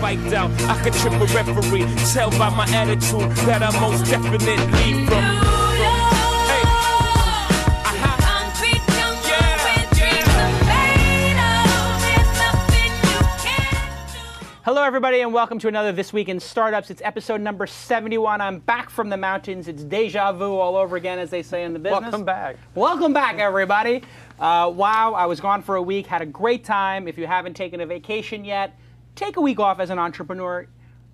spiked out. I could trip a referee. Tell by my attitude that I most definitely from. Hello, everybody, and welcome to another This Week in Startups. It's episode number 71. I'm back from the mountains. It's deja vu all over again, as they say in the business. Welcome back. Welcome back, everybody. Wow, I was gone for a week, had a great time. If you haven't taken a vacation yet, take a week off as an entrepreneur.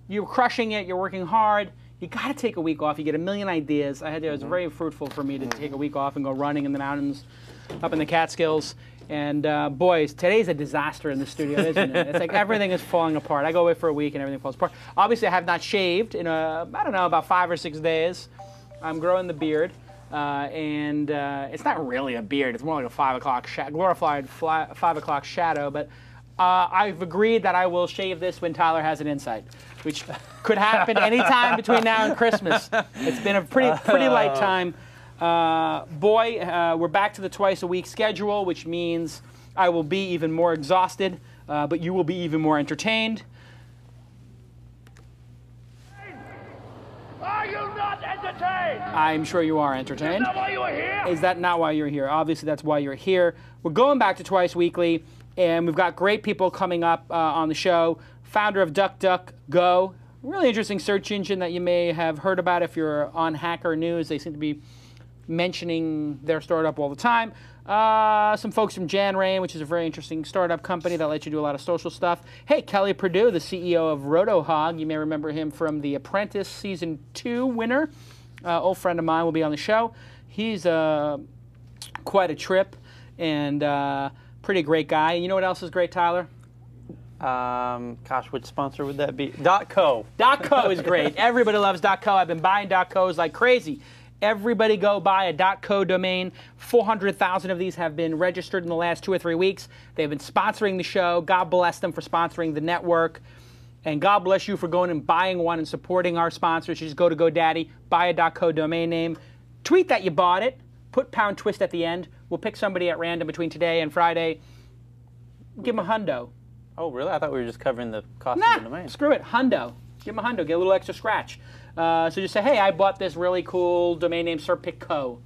You're crushing it. You're working hard. You got to take a week off. You get a million ideas. It was very fruitful for me to take a week off and go running in the mountains up in the Catskills. And boys, today's a disaster in the studio, isn't it? It's like everything is falling apart. I go away for a week and everything falls apart. Obviously, I have not shaved in, I don't know, about 5 or 6 days. I'm growing the beard. And it's not really a beard. It's more like a 5 o'clock glorified 5 o'clock shadow. But I've agreed that I will shave this when Tyler has an insight, which could happen anytime between now and Christmas. It's been a pretty light time. We're back to the twice-a-week schedule, which means I will be even more exhausted, but you will be even more entertained. Are you not entertained? I'm sure you are entertained. Is that why you are here? Is that not why you're here? Obviously, that's why you're here. We're going back to twice weekly, and we've got great people coming up on the show. Founder of DuckDuckGo, really interesting search engine that you may have heard about if you're on Hacker News. They seem to be mentioning their startup all the time. Some folks from JanRain, which is a very interesting startup company that lets you do a lot of social stuff. Hey, Kelly Perdue, the CEO of RotoHog. You may remember him from The Apprentice Season 2 winner. Old friend of mine will be on the show. He's quite a trip and pretty great guy. And you know what else is great, Tyler? Gosh, which sponsor would that be? .co. .co is great. Everybody loves .co. I've been buying .co's like crazy. Everybody go buy a .co domain. 400,000 of these have been registered in the last 2 or 3 weeks. They've been sponsoring the show. God bless them for sponsoring the network. And God bless you for going and buying one and supporting our sponsors. You just go to GoDaddy, buy a .co domain name, tweet that you bought it, put £twist at the end. We'll pick somebody at random between today and Friday. Give them a hundo. Oh, really? I thought we were just covering the cost of the domain. Screw it. Hundo. Give them a hundo. Get a little extra scratch. So just say, hey, I bought this really cool domain name, SirPicCo.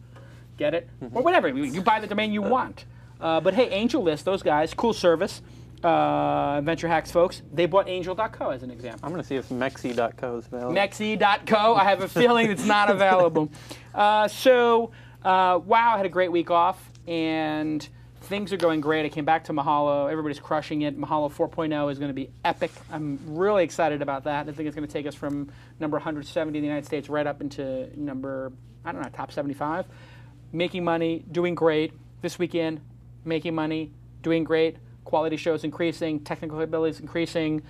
Get it? Or whatever. You buy the domain you want. But hey, AngelList, those guys, cool service. Venture Hacks folks, they bought Angel.co as an example. I'm going to see if Mexi.co is available. Mexi.co, I have a feeling it's not available. Wow, I had a great week off, and things are going great. I came back to Mahalo. Everybody's crushing it. Mahalo 4.0 is going to be epic. I'm really excited about that. I think it's going to take us from number 170 in the United States right up into number, I don't know, top 75. Making money, doing great. This weekend, making money, doing great. Quality shows increasing. Technical abilities increasing.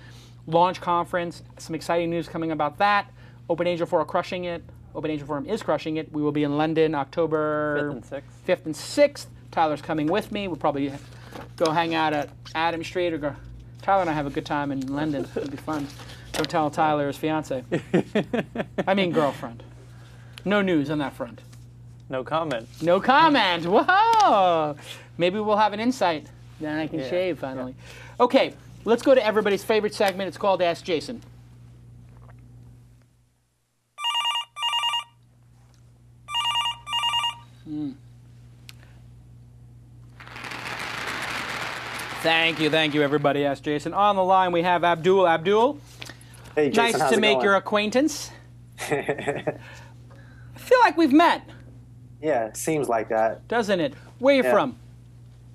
Launch conference. Some exciting news coming about that. Open Angel Forum crushing it. Open Angel Forum is crushing it. We will be in London October 5th and 6th. Tyler's coming with me. We'll probably go hang out at Adam Street or go. Tyler and I have a good time in London. It'll be fun. Don't tell Tyler his fiance. I mean girlfriend. No news on that front. No comment. No comment. Whoa. Maybe we'll have an insight. Then I can shave finally. Yeah. Okay, let's go to everybody's favorite segment. It's called Ask Jason. Thank you, everybody. Ask Jason. On the line, we have Abdul. Abdul, hey, Jason, nice to make your acquaintance. I feel like we've met. Yeah, it seems like that. Doesn't it? Where are you from?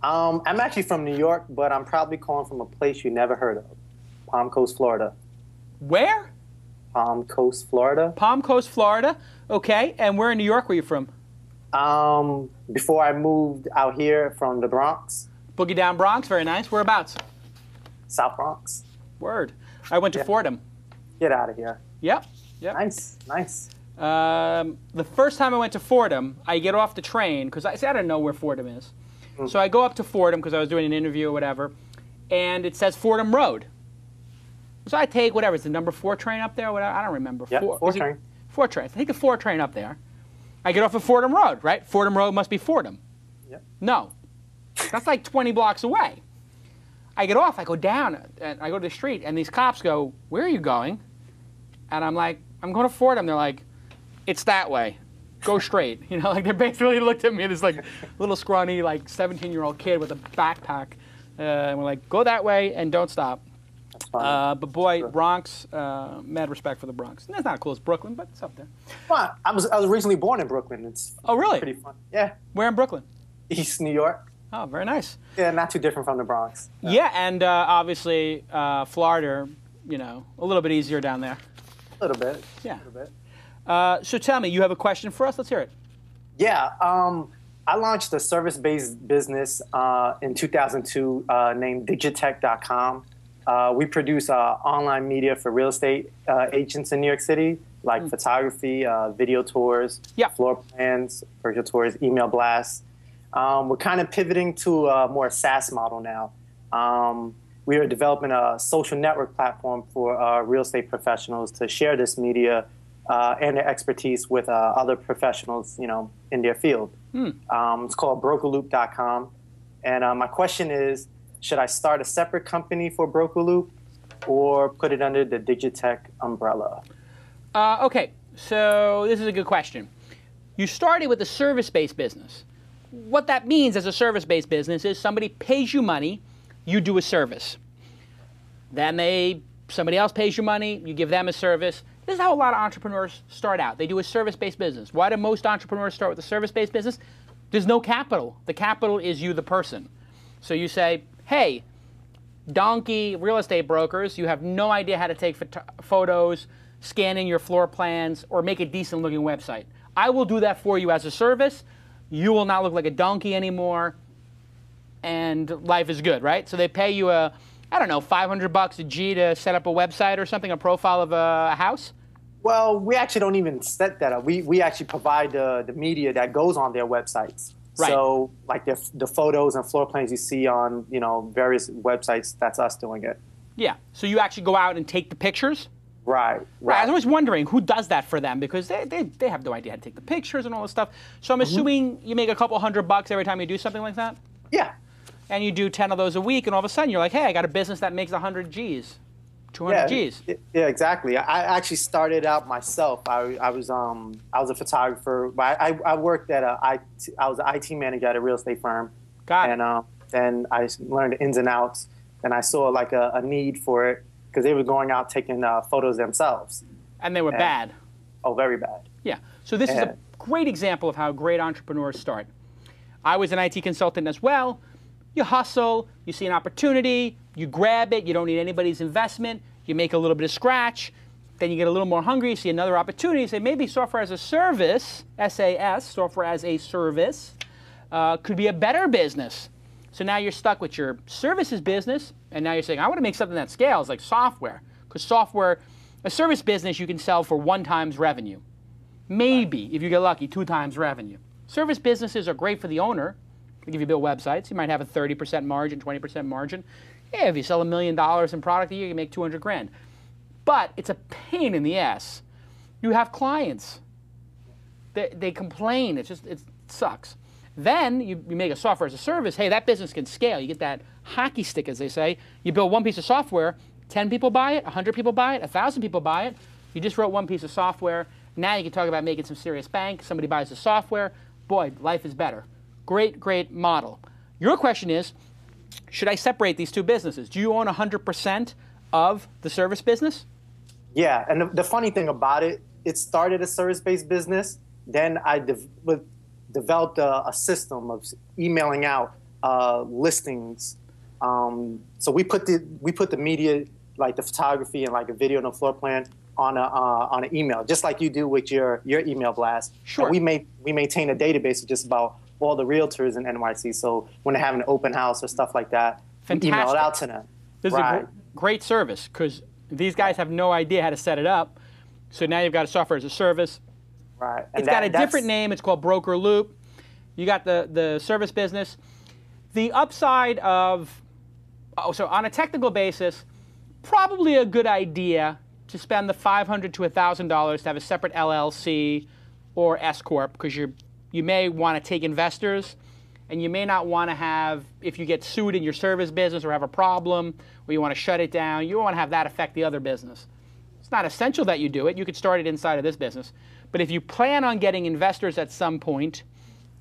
I'm actually from New York, but I'm probably calling from a place you never heard of. Palm Coast, Florida. Where? Palm Coast, Florida. Palm Coast, Florida. Okay, and where in New York were you from? Before I moved out here from the Bronx. Boogie Down Bronx, very nice. Whereabouts? South Bronx. Word. I went to Fordham. Get out of here. Yep. Nice, nice. The first time I went to Fordham, I get off the train, because I don't know where Fordham is. So I go up to Fordham, because I was doing an interview or whatever, and it says Fordham Road. So I take whatever, it's the number 4 train up there, whatever, I don't remember. Yeah, 4 train. 4 train. I take the 4 train up there. I get off at Fordham Road, right? Fordham Road must be Fordham. Yep. No. That's like 20 blocks away. I get off, I go down, and I go to the street, and these cops go, "Where are you going?" And I'm like, "I'm going to Fordham." They're like, "It's that way. Go straight." You know, like they basically looked at me, this like little scrawny, like 17-year-old kid with a backpack, and we're like, "Go that way and don't stop." That's fine. But boy, Bronx, mad respect for the Bronx. And that's not as cool as Brooklyn, but it's up there. Well, I was originally born in Brooklyn. It's Oh, really? pretty fun. Yeah, Where in Brooklyn? East New York. Oh, very nice. Yeah, not too different from the Bronx. Yeah, and obviously Florida, you know, a little bit easier down there. A little bit. Yeah. A little bit. So tell me, you have a question for us? Let's hear it. Yeah, I launched a service-based business in 2002 named Digitech.com. We produce online media for real estate agents in New York City, like photography, video tours, floor plans, virtual tours, email blasts. We're kind of pivoting to a more SaaS model now. We are developing a social network platform for real estate professionals to share this media and their expertise with other professionals, you know, in their field. It's called BrokerLoop.com. And my question is, should I start a separate company for BrokerLoop or put it under the Digitech umbrella? Okay, so this is a good question. You started with a service-based business. What that means as a service-based business is somebody pays you money, you do a service. Then somebody else pays you money, you give them a service. This is how a lot of entrepreneurs start out. They do a service-based business. Why do most entrepreneurs start with a service-based business? There's no capital. The capital is you, the person. So you say, hey, donkey real estate brokers, you have no idea how to take photos, scan in your floor plans, or make a decent-looking website. I will do that for you as a service. You will not look like a donkey anymore, and life is good, right? So they pay you I don't know, $500 a G to set up a website or something, a profile of a house? Well, we actually don't even set that up. We actually provide the media that goes on their websites. Right. So, like the photos and floor plans you see on, you know, various websites, that's us doing it. Yeah. So you actually go out and take the pictures? Right. Right. I was always wondering who does that for them because they have no idea how to take the pictures and all this stuff. So I'm assuming you make a couple $100 every time you do something like that? Yeah. And you do 10 of those a week, and all of a sudden you're like, hey, I got a business that makes 100 G's, 200 G's. Yeah, exactly. I actually started out myself. I was a photographer. I worked at I was an IT manager at a real estate firm. Got it. And then I learned the ins and outs. And I saw like a need for it because they were going out taking photos themselves. And they were bad. Oh, very bad. Yeah. So this is a great example of how great entrepreneurs start. I was an IT consultant as well. You hustle, you see an opportunity, you grab it, you don't need anybody's investment, you make a little bit of scratch, then you get a little more hungry, you see another opportunity, you say maybe software as a service, SAS, software as a service, could be a better business. So now you're stuck with your services business, and now you're saying, I want to make something that scales like software, because software, a service business you can sell for 1 times revenue. Maybe, if you get lucky, 2 times revenue. Service businesses are great for the owner. If you build websites, you might have a 30% margin, 20% margin. Yeah, if you sell $1 million in product a year, you make 200 grand. But it's a pain in the ass. You have clients. They complain. It sucks. Then you make a software as a service. Hey, that business can scale. You get that hockey stick, as they say. You build 1 piece of software, 10 people buy it, 100 people buy it, 1,000 people buy it. You just wrote 1 piece of software. Now you can talk about making some serious bank. Somebody buys the software. Boy, life is better. Great, great model. Your question is, should I separate these 2 businesses? Do you own 100% of the service business? Yeah, and the funny thing about it, it started a service-based business. Then I developed a system of emailing out listings. So we put the media, like the photography and like a video and a floor plan, on an email, just like you do with your email blast. Sure. And we maintain a database of just about all the realtors in NYC. So when they're having an open house or stuff like that, we email it out to them. This is a great service because these guys have no idea how to set it up. So now you've got a software as a service. Right. It's got a different name. It's called Broker Loop. You got the service business. The upside of, so on a technical basis, probably a good idea to spend the $500 to $1,000 to have a separate LLC or S corp because you may want to take investors and you may not want to have, if you get sued in your service business or have a problem, or you want to shut it down, you don't want to have that affect the other business. It's not essential that you do it. You could start it inside of this business. But if you plan on getting investors at some point,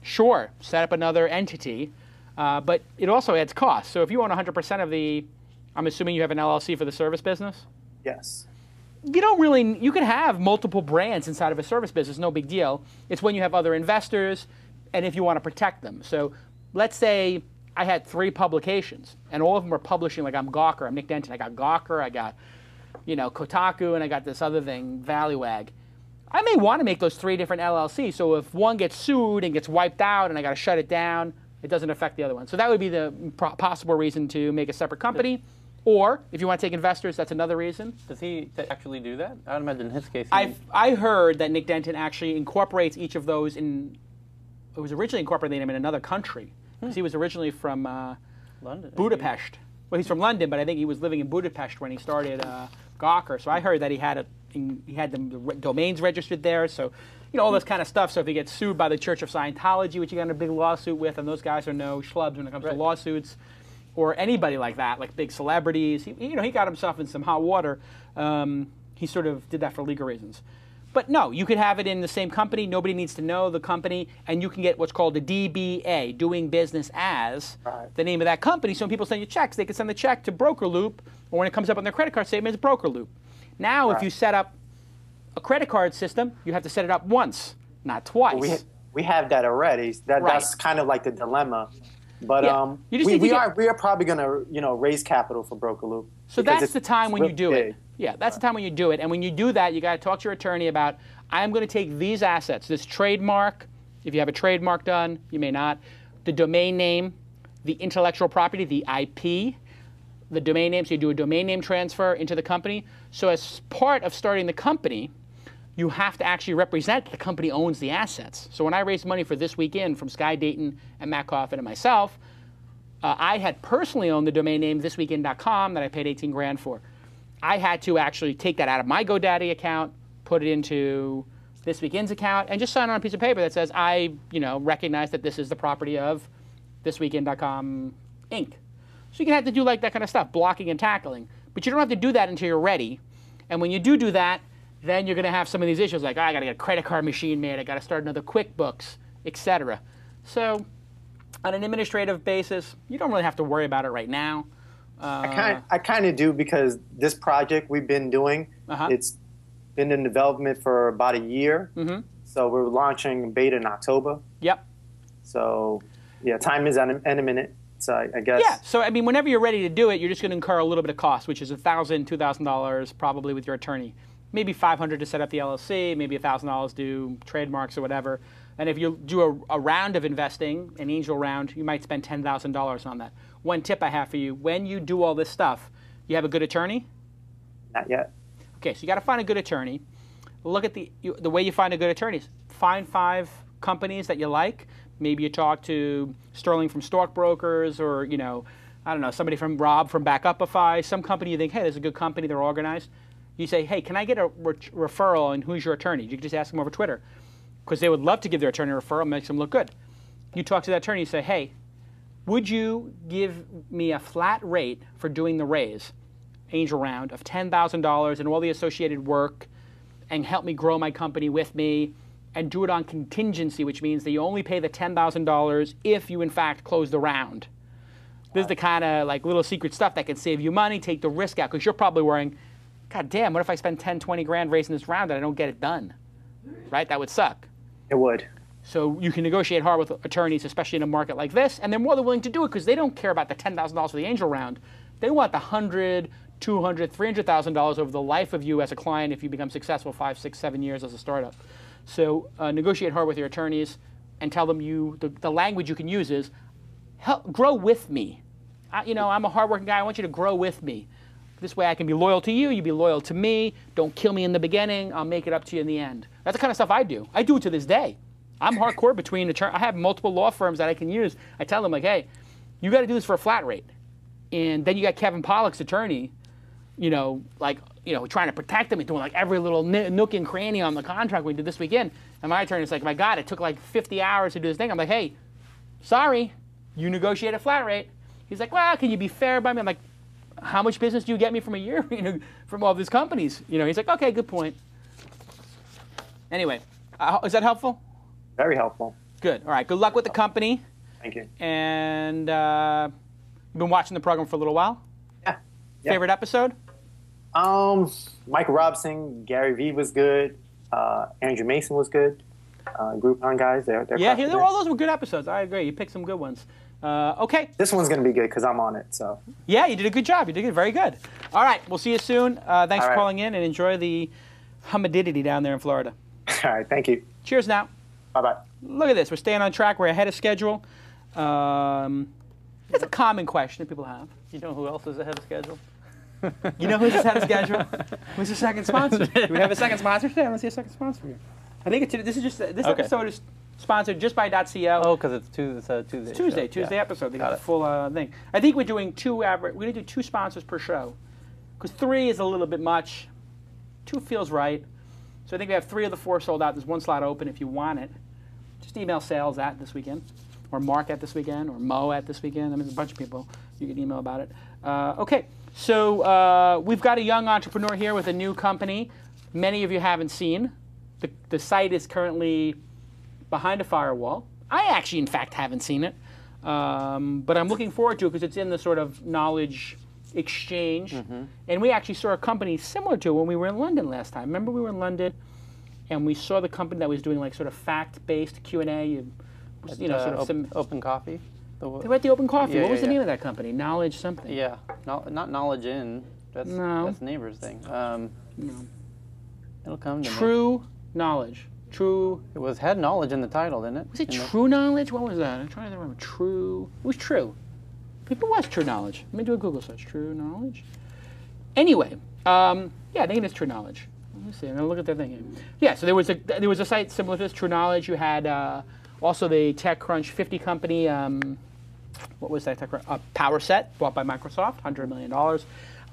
sure, set up another entity. But it also adds costs. So if you own 100% of the, I'm assuming you have an LLC for the service business? Yes. You don't really, you can have multiple brands inside of a service business, no big deal. It's when you have other investors and if you want to protect them. So let's say I had 3 publications and all of them were publishing, like I'm Gawker, I'm Nick Denton. I got Gawker, I got, Kotaku, and I got this other thing, Value-Ag. I may want to make those 3 different LLCs. So if one gets sued and gets wiped out and I got to shut it down, it doesn't affect the other one. So that would be the possible reason to make a separate company. Or if you want to take investors, that's another reason. Does he actually do that? I would imagine in his case. I heard that Nick Denton actually incorporates each of those in. It was originally incorporated in another country because he was originally from London, Budapest. Well, he's from London, but I think he was living in Budapest when he started Gawker. So I heard that he had the domains registered there. So all this kind of stuff. So if he gets sued by the Church of Scientology, which he got in a big lawsuit with, and those guys are no schlubs when it comes to lawsuits. Or anybody like that, like big celebrities. He got himself in some hot water. He sort of did that for legal reasons. But no, you could have it in the same company. Nobody needs to know the company. And you can get what's called a DBA, doing business as, the name of that company. So when people send you checks, they can send the check to Broker Loop. Or when it comes up on their credit card statement, it's Broker Loop. Now, if you set up a credit card system, you have to set it up once, not twice. Well, we have that already. That's kind of like the dilemma. But we are probably going to raise capital for Broker Loop. So that's the time when you do it. Yeah, that's the time when you do it. And when you do that, you got to talk to your attorney about, I'm going to take these assets, this trademark, if you have a trademark done, you may not, the domain name, the intellectual property, the IP, the domain name, so you do a domain name transfer into the company. So as part of starting the company, you have to actually represent the company owns the assets. So when I raised money for This Week In from Sky Dayton and Matt Coffin and myself, I had personally owned the domain name thisweekin.com that I paid 18 grand for. I had to actually take that out of my GoDaddy account, put it into This Week In's account, and just sign on a piece of paper that says I, recognize that this is the property of thisweekin.com Inc. So you can have to do like that kind of stuff, blocking and tackling. But you don't have to do that until you're ready. And when you do that, then you're going to have some of these issues like, I got to get a credit card machine made, I got to start another QuickBooks, etc. So on an administrative basis, you don't really have to worry about it right now. I kind of do because this project we've been doing, it's been in development for about a year. So we're launching beta in October. Yep. So yeah, time is imminent. So I guess. Yeah. So I mean, whenever you're ready to do it, you're just going to incur a little bit of cost, which is $1,000, $2,000 probably with your attorney. Maybe $500 to set up the LLC, maybe $1,000 do trademarks or whatever. And if you do a round of investing, an angel round, you might spend $10,000 on that. One tip I have for you, when you do all this stuff, you have a good attorney? Not yet. Okay, so you got to find a good attorney. Look at the way you find a good attorney is find 5 companies that you like. Maybe you talk to Sterling from Stockbrokers or, I don't know, somebody from Rob from Backupify, some company you think, hey, there's a good company, they're organized. You say, hey, can I get a referral and who's your attorney? You can just ask them over Twitter because they would love to give their attorney a referral, makes them look good. You talk to that attorney, you say, hey, would you give me a flat rate for doing the raise, angel round, of $10,000 and all the associated work and help me grow my company with me and do it on contingency, which means that you only pay the $10,000 if you, in fact, close the round. This is the kind of like little secret stuff that can save you money, take the risk out, because you're probably worrying, God damn, what if I spend 10, 20 grand raising this round and I don't get it done? Right? That would suck. It would. So you can negotiate hard with attorneys, especially in a market like this, and they're more than willing to do it because they don't care about the $10,000 for the angel round. They want the $100,000, $200,000, $300,000 over the life of you as a client if you become successful 5, 6, 7 years as a startup. So negotiate hard with your attorneys and tell them the language you can use is, grow with me. I'm a hardworking guy. I want you to grow with me. This way I can be loyal to you, you be loyal to me. Don't kill me in the beginning. I'll make it up to you in the end. That's the kind of stuff I do. I do it to this day. I'm hardcore between attorneys. I have multiple law firms that I can use. I tell them, like, hey, you got to do this for a flat rate. And then you got Kevin Pollak's attorney, trying to protect them and doing like every little nook and cranny on the contract we did This Week In. And my attorney's like, my God, it took like 50 hours to do this thing. I'm like, hey, sorry, you negotiate a flat rate. He's like, well, can you be fair by me? I'm like, how much business do you get me from a year, from all these companies? He's like, okay, good point. Anyway, is that helpful? Very helpful. Good. All right. Good luck with the company. Thank you. And you've been watching the program for a little while? Yeah. Favorite episode? Michael Robson, Gary Vee was good. Andrew Mason was good. Groupon guys, they're all those were good episodes. I agree. You picked some good ones. Okay. This one's going to be good because I'm on it. So. Yeah, you did a good job. You did it very good. All right. We'll see you soon. Thanks for calling in, and enjoy the humidity down there in Florida. All right. Thank you. Cheers now. Bye-bye. Look at this. We're staying on track. We're ahead of schedule. It's a common question that people have. You know who else is ahead of schedule? You know who's ahead of schedule? Who's the second sponsor? Do we have a second sponsor today? I don't see a second sponsor here. I think this episode is sponsored just by .co. Oh, because it's Tuesday. It's Tuesday episode. They got the full thing. I think we're doing we're going to do 2 sponsors per show, because 3 is a little bit much. 2 feels right. So I think we have 3 of the 4 sold out. There's 1 slot open if you want it. Just email sales at this weekend, or Mark at this weekend, or Mo at this weekend. I mean, there's a bunch of people you can email about it. Okay, so we've got a young entrepreneur here with a new company. Many of you haven't seen. The site is currently behind a firewall. I actually, in fact, haven't seen it, but I'm looking forward to it because it's in the sort of knowledge exchange. And we actually saw a company similar to when we were in London last time. Remember we were in London and we saw the company that was doing like sort of fact-based Q&A, sort of some Open Coffee. They were at the Open Coffee. What was the name of that company? Knowledge something. Yeah, not Knowledge In. That's neighbor's thing. No. It'll come to me. True Knowledge. True. It had knowledge in the title, didn't it? Was it True Knowledge? What was that? I'm trying to remember. True. It was True. People was True Knowledge. Let me do a Google search. True Knowledge. Anyway, yeah, I think it is True Knowledge. Let me see. I'm gonna look at their thing. Yeah, so there was a site similar to this, True Knowledge. You had also the TechCrunch 50 company. What was that? PowerSet, bought by Microsoft, $100 million. A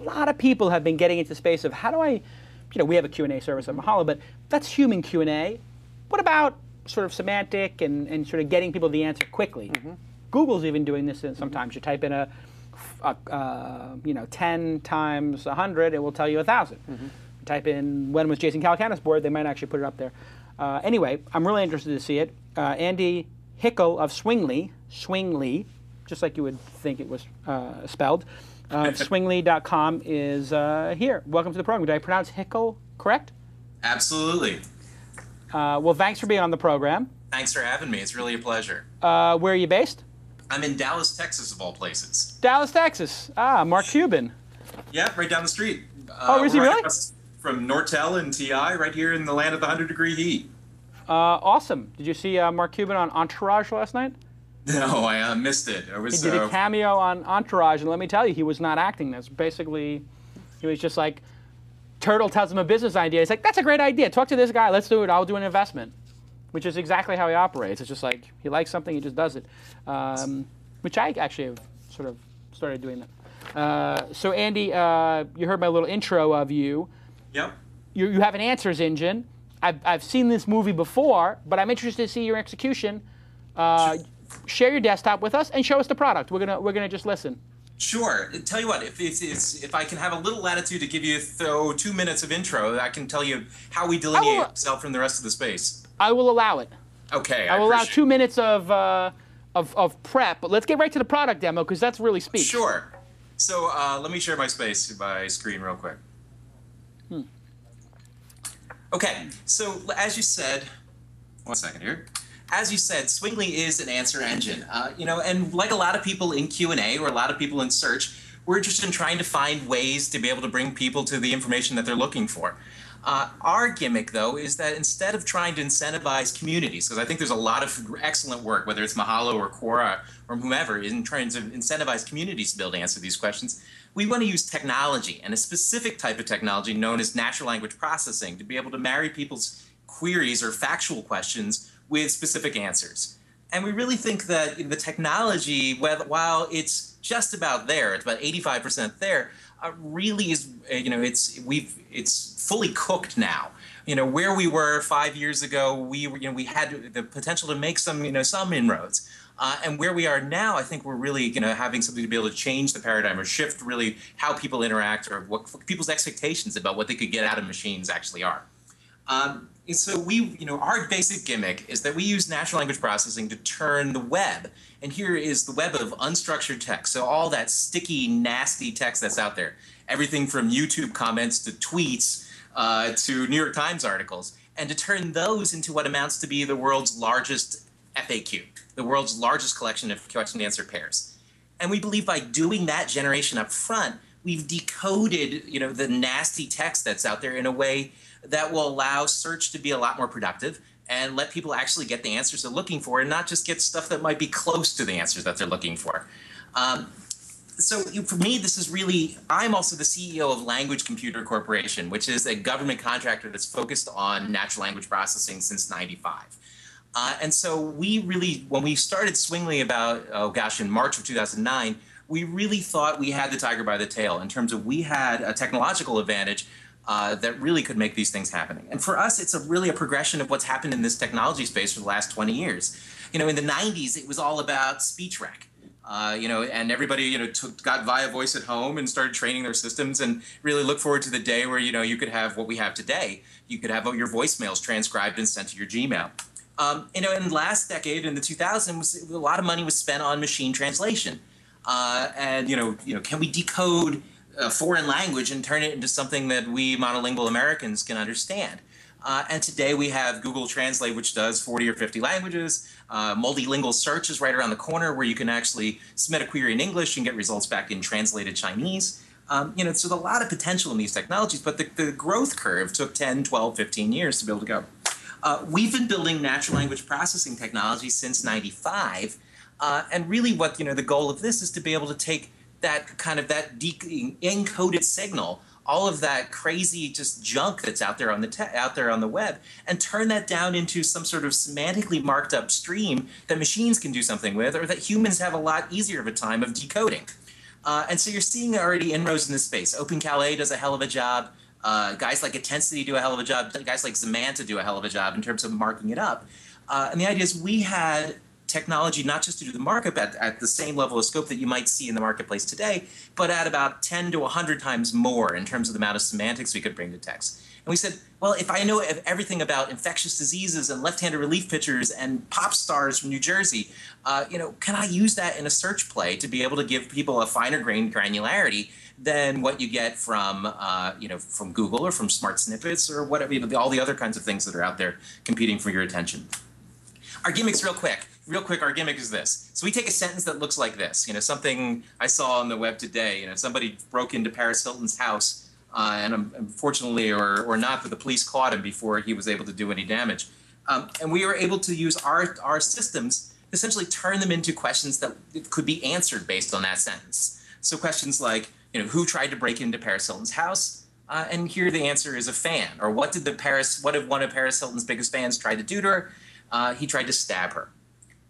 lot of people have been getting into the space of how do I, we have a Q&A service at Mahalo, but that's human Q&A. What about sort of semantic and sort of getting people the answer quickly? Google's even doing this sometimes. You type in 10 times 100, it will tell you 1,000. Type in when was Jason Calacanis bored, they might actually put it up there. Anyway, I'm really interested to see it. Andy Hickl of Swingly, just like you would think it was spelled, swingly.com is here. Welcome to the program. Did I pronounce Hickl correct? Absolutely. Well, thanks for being on the program. Thanks for having me. It's really a pleasure. Where are you based? I'm in Dallas, Texas, of all places. Dallas, Texas. Mark Cuban. Yeah, right down the street. Is he really? From Nortel and TI, right here in the land of the 100-degree heat. Awesome. Did you see Mark Cuban on Entourage last night? No, I missed it. He did a cameo on Entourage, and let me tell you, he was not acting this. Basically, he was just like, Turtle tells him a business idea. He's like, that's a great idea. Talk to this guy. Let's do it. I'll do an investment. Which is exactly how he operates. It's just like, he likes something, he just does it. Which I actually have sort of started doing that. So Andy, you heard my little intro of you. Yep. You have an answers engine. I've seen this movie before, but I'm interested to see your execution. Share your desktop with us and show us the product. We're gonna just listen. Sure. Tell you what, if I can have a little latitude to give you 2 minutes of intro, I can tell you how we delineate ourselves from the rest of the space. I will allow it. Okay. I will allow 2 minutes of prep, but let's get right to the product demo because that's really speaks. Sure. So let me share my screen real quick. Okay, so as you said, 1 second here. As you said, Swingly is an answer engine. And like a lot of people in Q&A or a lot of people in search, we're interested in trying to find ways to be able to bring people to the information that they're looking for. Our gimmick, though, is that instead of trying to incentivize communities, because I think there's a lot of excellent work, whether it's Mahalo or Quora or whomever, in trying to incentivize communities to be able to answer these questions, we want to use technology, and a specific type of technology known as natural language processing, to be able to marry people's queries or factual questions with specific answers. And we really think that the technology, while it's just about there, it's about 85% there, really is, it's fully cooked now. where we were 5 years ago, we had the potential to make some inroads. And where we are now, I think we're really having something to be able to change the paradigm or shift really how people interact or what people's expectations about what they could get out of machines actually are. And so our basic gimmick is that we use natural language processing to turn the web. And here is the web of unstructured text. So all that sticky, nasty text that's out there, everything from YouTube comments to tweets to New York Times articles, and to turn those into what amounts to be the world's largest FAQ, the world's largest collection of question and answer pairs. And we believe by doing that generation up front, we've decoded the nasty text that's out there in a way that will allow search to be a lot more productive and let people actually get the answers they're looking for and not just get stuff that might be close to the answers that they're looking for. So for me, this is really, I'm also the CEO of Language Computer Corporation, which is a government contractor that's focused on natural language processing since '95. And so we really, when we started Swingly about, in March of 2009, we really thought we had the tiger by the tail in terms of we had a technological advantage that really could make these things happening. And for us, it's really a progression of what's happened in this technology space for the last 20 years. In the 90s, it was all about speech rec. And everybody, got via voice at home and started training their systems and really look forward to the day where, you could have what we have today. You could have your voicemails transcribed and sent to your Gmail. In the last decade, in the 2000s, a lot of money was spent on machine translation. Can we decode a foreign language and turn it into something that we monolingual Americans can understand? And today we have Google Translate, which does 40 or 50 languages. Multilingual search is right around the corner where you can actually submit a query in English and get results back in translated Chinese. So there's a lot of potential in these technologies, but the growth curve took 10, 12, 15 years to be able to go. We've been building natural language processing technology since '95. And really what, the goal of this is to be able to take that encoded signal, all of that crazy just junk that's out there on the web, and turn that down into some sort of semantically marked up stream that machines can do something with, or that humans have a lot easier of a time of decoding. And so you're seeing already inroads in this space. OpenCalais does a hell of a job. Guys like Intensity do a hell of a job. Guys like Zemanta do a hell of a job in terms of marking it up. And the idea is we had technology not just to do the markup at the same level of scope that you might see in the marketplace today, but at about 10 to 100 times more in terms of the amount of semantics we could bring to text. And we said, well, if I know everything about infectious diseases and left-handed relief pitchers and pop stars from New Jersey, can I use that in a search play to be able to give people a finer grained granularity than what you get from, from Google or from Smart Snippets or whatever, all the other kinds of things that are out there competing for your attention. Our gimmick's real quick, our gimmick is this. So we take a sentence that looks like this, something I saw on the web today, somebody broke into Paris Hilton's house, and unfortunately or not, but the police caught him before he was able to do any damage. And we were able to use our systems, essentially turn them into questions that could be answered based on that sentence. So questions like, who tried to break into Paris Hilton's house? And here the answer is a fan. Or what did one of Paris Hilton's biggest fans try to do to her? He tried to stab her.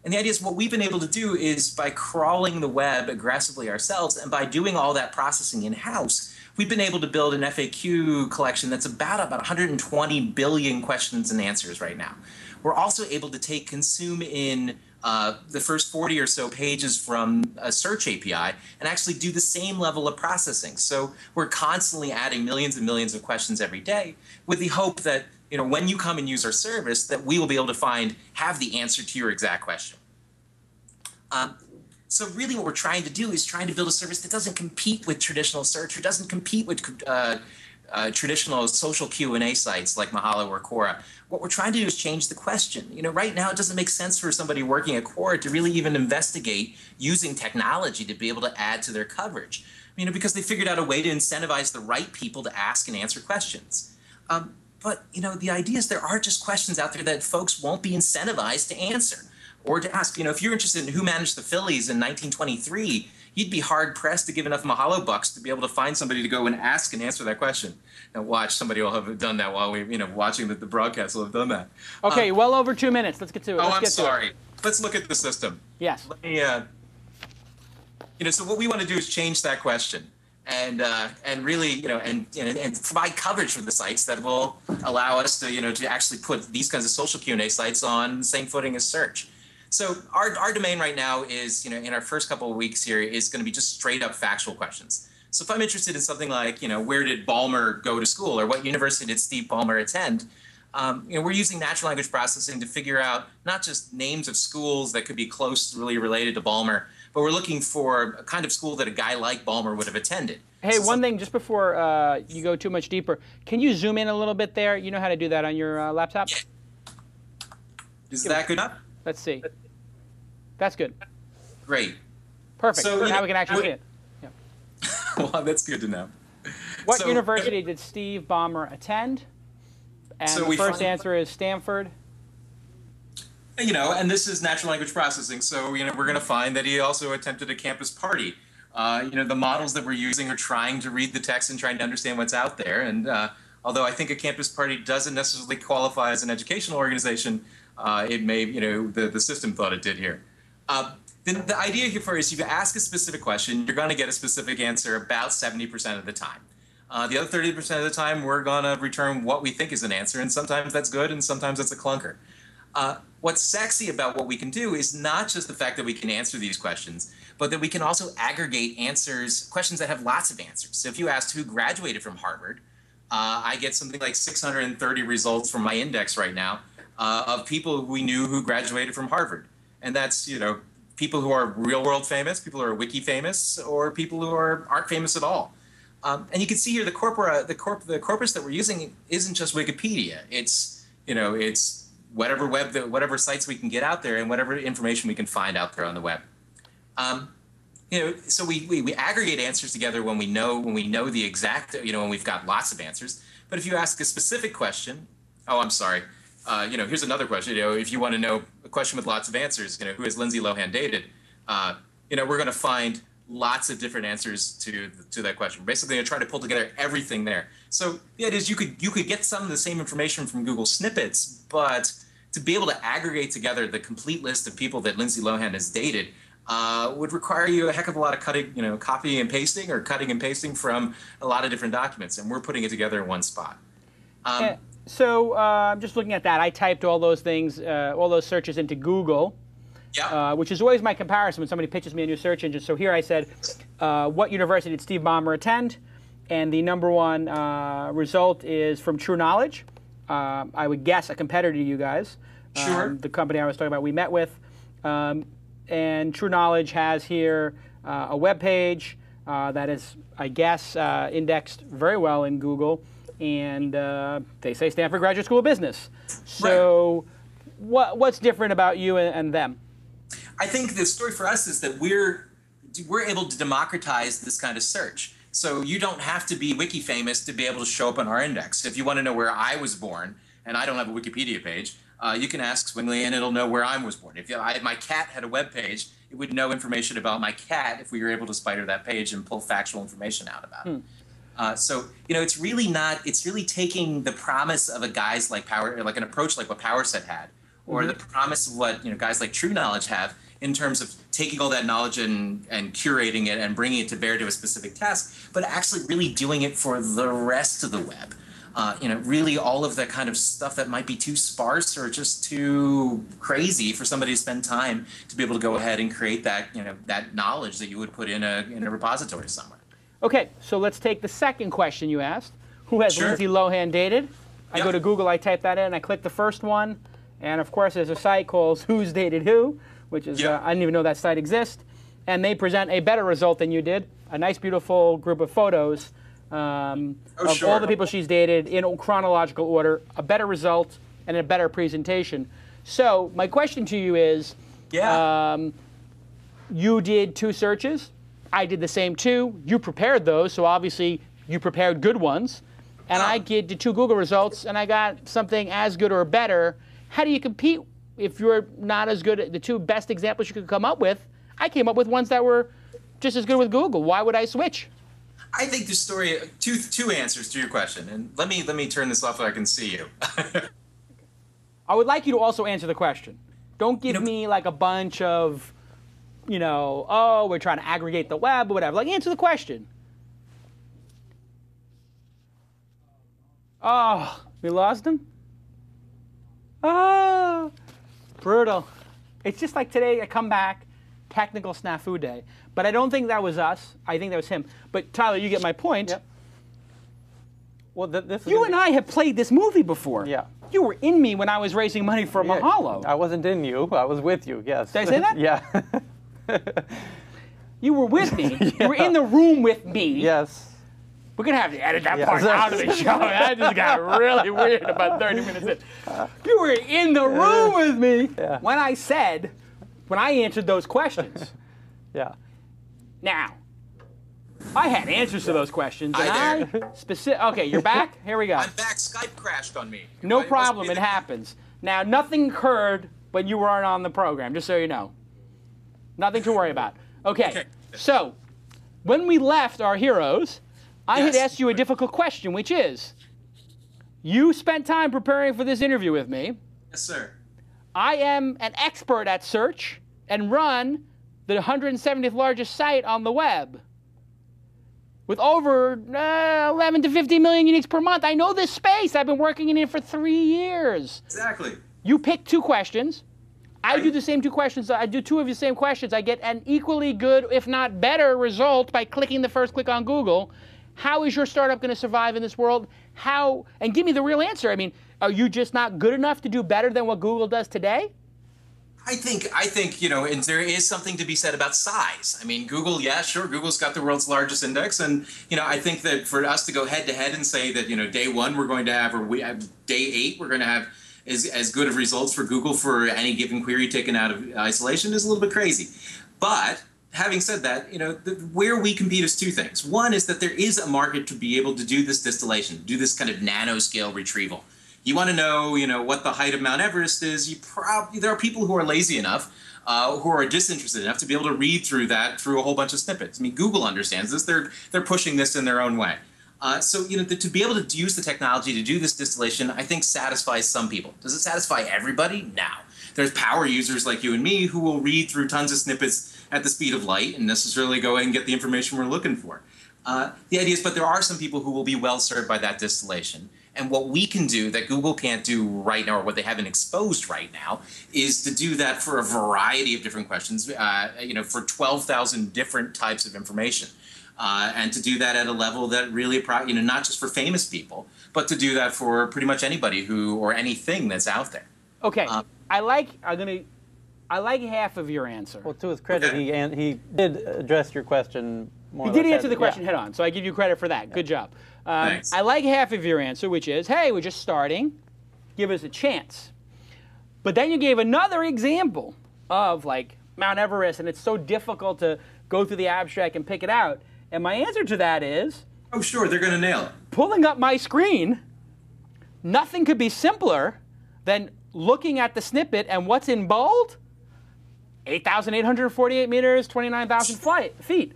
And the idea is what we've been able to do is by crawling the web aggressively ourselves and by doing all that processing in-house, we've been able to build an FAQ collection that's about 120 billion questions and answers right now. We're also able to consume in the first 40 or so pages from a search API and actually do the same level of processing. So we're constantly adding millions and millions of questions every day with the hope that when you come and use our service, that we will be able to have the answer to your exact question. So really what we're trying to do is trying to build a service that doesn't compete with traditional search or doesn't compete with traditional social Q&A sites like Mahalo or Quora. What we're trying to do is change the question. Right now it doesn't make sense for somebody working at Quora to really even investigate using technology to be able to add to their coverage. Because they figured out a way to incentivize the right people to ask and answer questions. But, the idea is there are just questions out there that folks won't be incentivized to answer or to ask. If you're interested in who managed the Phillies in 1923, you'd be hard-pressed to give enough Mahalo bucks to be able to find somebody to go and ask and answer that question. Now watch, somebody will have done that while we, watching the broadcast will have done that. Okay, well over 2 minutes. Let's get to it. I'm sorry. Let's look at the system. Yes. Let me, so what we want to do is change that question. and really, and provide coverage for the sites that will allow us to actually put these kinds of social Q&A sites on the same footing as search. So our domain right now is, in our first couple of weeks here, is going to be just straight up factual questions. So if I'm interested in something like, where did Ballmer go to school, or what university did Steve Ballmer attend? We're using natural language processing to figure out not just names of schools that could be closely related to Ballmer, but we're looking for a kind of school that a guy like Ballmer would have attended. Hey, so one thing, just before you go too much deeper, can you zoom in a little bit there? You know how to do that on your laptop? Yeah. Is that good enough? Let's see. That's good. Great. Perfect. So, now we can actually see it. Yeah. Well, that's good to know. What university did Steve Ballmer attend? And the first answer is Stanford. And this is natural language processing, so we're going to find that he also attempted a campus party. The models that we're using are trying to read the text and trying to understand what's out there. And although I think a campus party doesn't necessarily qualify as an educational organization, it may, the system thought it did here. The idea here for is if you ask a specific question, you're going to get a specific answer about 70% of the time. The other 30% of the time, we're going to return what we think is an answer, and sometimes that's good, and sometimes that's a clunker. What's sexy about what we can do is not just the fact that we can answer these questions, but that we can also aggregate questions that have lots of answers. So if you asked who graduated from Harvard, I get something like 630 results from my index right now of people we knew who graduated from Harvard. And that's, people who are real world famous, people who are wiki famous, or people who aren't famous at all. And you can see here the corpus that we're using isn't just Wikipedia. It's, it's whatever sites we can get out there and whatever information we can find out there on the web. So we aggregate answers together when we know the exact, when we've got lots of answers. But if you ask a specific question, here's another question. If you want to know a question with lots of answers, who has Lindsay Lohan dated? We're going to find lots of different answers to that question. Basically, I try to pull together everything there. So the idea is you could get some of the same information from Google snippets, but to be able to aggregate together the complete list of people that Lindsay Lohan has dated would require you a heck of a lot of copying and pasting, or cutting and pasting from a lot of different documents, and we're putting it together in one spot. So I'm just looking at that. I typed all those things, all those searches into Google. Yeah. Which is always my comparison when somebody pitches me a new search engine. So here I said, what university did Steve Ballmer attend? And the number one result is from True Knowledge. I would guess a competitor to you guys. Sure. The company I was talking about we met with. And True Knowledge has here a web page that is, I guess, indexed very well in Google. And they say Stanford Graduate School of Business. So what's different about you and them? I think the story for us is that we're able to democratize this kind of search. So you don't have to be wiki famous to be able to show up on our index. If you want to know where I was born, and I don't have a Wikipedia page, you can ask Swingley and it'll know where I was born. If my cat had a web page, it would know information about my cat if we were able to spider that page and pull factual information out about it. So it's really taking the promise of a guys like an approach like what PowerSet had, or the promise of what guys like True Knowledge have, in terms of taking all that knowledge and curating it and bringing it to bear to a specific task, but actually really doing it for the rest of the web. Really all of that kind of stuff that might be too sparse or just too crazy for somebody to spend time to be able to go ahead and create that, that knowledge that you would put in a repository somewhere. Okay, so let's take the second question you asked. Who has Lindsay Lohan dated? I go to Google, I type that in, I click the first one, and of course there's a site called Who's Dated Who, which is, I didn't even know that site exists, and they present a better result than you did. A nice, beautiful group of photos of all the people she's dated in chronological order, a better result, and a better presentation. So my question to you is, you did 2 searches. I did the same 2. You prepared those, so obviously you prepared good ones. And I did 2 Google results, and I got something as good or better. How do you compete if you're not as good at the 2 best examples you could come up with? I came up with ones that were just as good with Google. Why would I switch? I think the story, two answers to your question, and let me turn this off so I can see you. I would like you to also answer the question. Don't give me like a bunch of, we're trying to aggregate the web or whatever. Like, answer the question. Oh, we lost him? Oh, brutal. It's just like today, I come back, technical snafu day. But I don't think that was us. I think that was him. But Tyler, you get my point. Yep. Well, You and I have played this movie before. Yeah. You were in me when I was raising money for Mahalo. I wasn't in you. I was with you, yes. Did I say that? Yeah. You were with me. You were in the room with me. Yes. We're going to have to edit that part out of the show. That just got really weird about 30 minutes in. You were in the room with me when I answered those questions. Yeah. Now, I had answers to those questions. Okay, you're back? Here we go. I'm back. Skype crashed on me. No problem. It happens. Now, nothing occurred when you weren't on the program, just so you know. Nothing to worry about. Okay. So, when we left our heroes, I had asked you a difficult question, which is, you spent time preparing for this interview with me. Yes, sir. I am an expert at search and run the 170th largest site on the web with over 11 to 15 million uniques per month. I know this space. I've been working in it for 3 years. Exactly. You pick 2 questions. I do the same 2 questions. I do 2 of the same questions. I get an equally good, if not better, result by clicking the first click on Google. How is your startup going to survive in this world? How? And give me the real answer. I mean, are you just not good enough to do better than what Google does today? I think, and there is something to be said about size. I mean, Google, yeah, sure, Google's got the world's largest index, and I think that for us to go head to head and say that day 1 we're going to have, or day 8 we're going to have as good of results for Google for any given query taken out of isolation is a little bit crazy. But having said that, where we compete is 2 things. One is that there is a market to be able to do this distillation, do this kind of nanoscale retrieval. You want to know, what the height of Mount Everest is. There are people who are lazy enough, who are disinterested enough to be able to read through that through a whole bunch of snippets. I mean, Google understands this. They're pushing this in their own way. So to be able to use the technology to do this distillation, I think satisfies some people. Does it satisfy everybody? No. There's power users like you and me who will read through tons of snippets at the speed of light and necessarily go ahead and get the information we're looking for. The idea is, but there are some people who will be well served by that distillation. And what we can do that Google can't do right now, or what they haven't exposed right now, is to do that for a variety of different questions, for 12,000 different types of information. And to do that at a level that really, not just for famous people, but to do that for pretty much anybody or anything that's out there. Okay, I like half of your answer. Well, to his credit, he did address your question more. He did answer the question head on, so I give you credit for that. Yeah. Good job. Thanks. I like half of your answer, which is, hey, we're just starting. Give us a chance. But then you gave another example of like Mount Everest, and it's so difficult to go through the abstract and pick it out. And my answer to that is, oh, sure, they're going to nail it. Pulling up my screen, nothing could be simpler than looking at the snippet and what's in bold? 8,848 meters, 29,000 feet.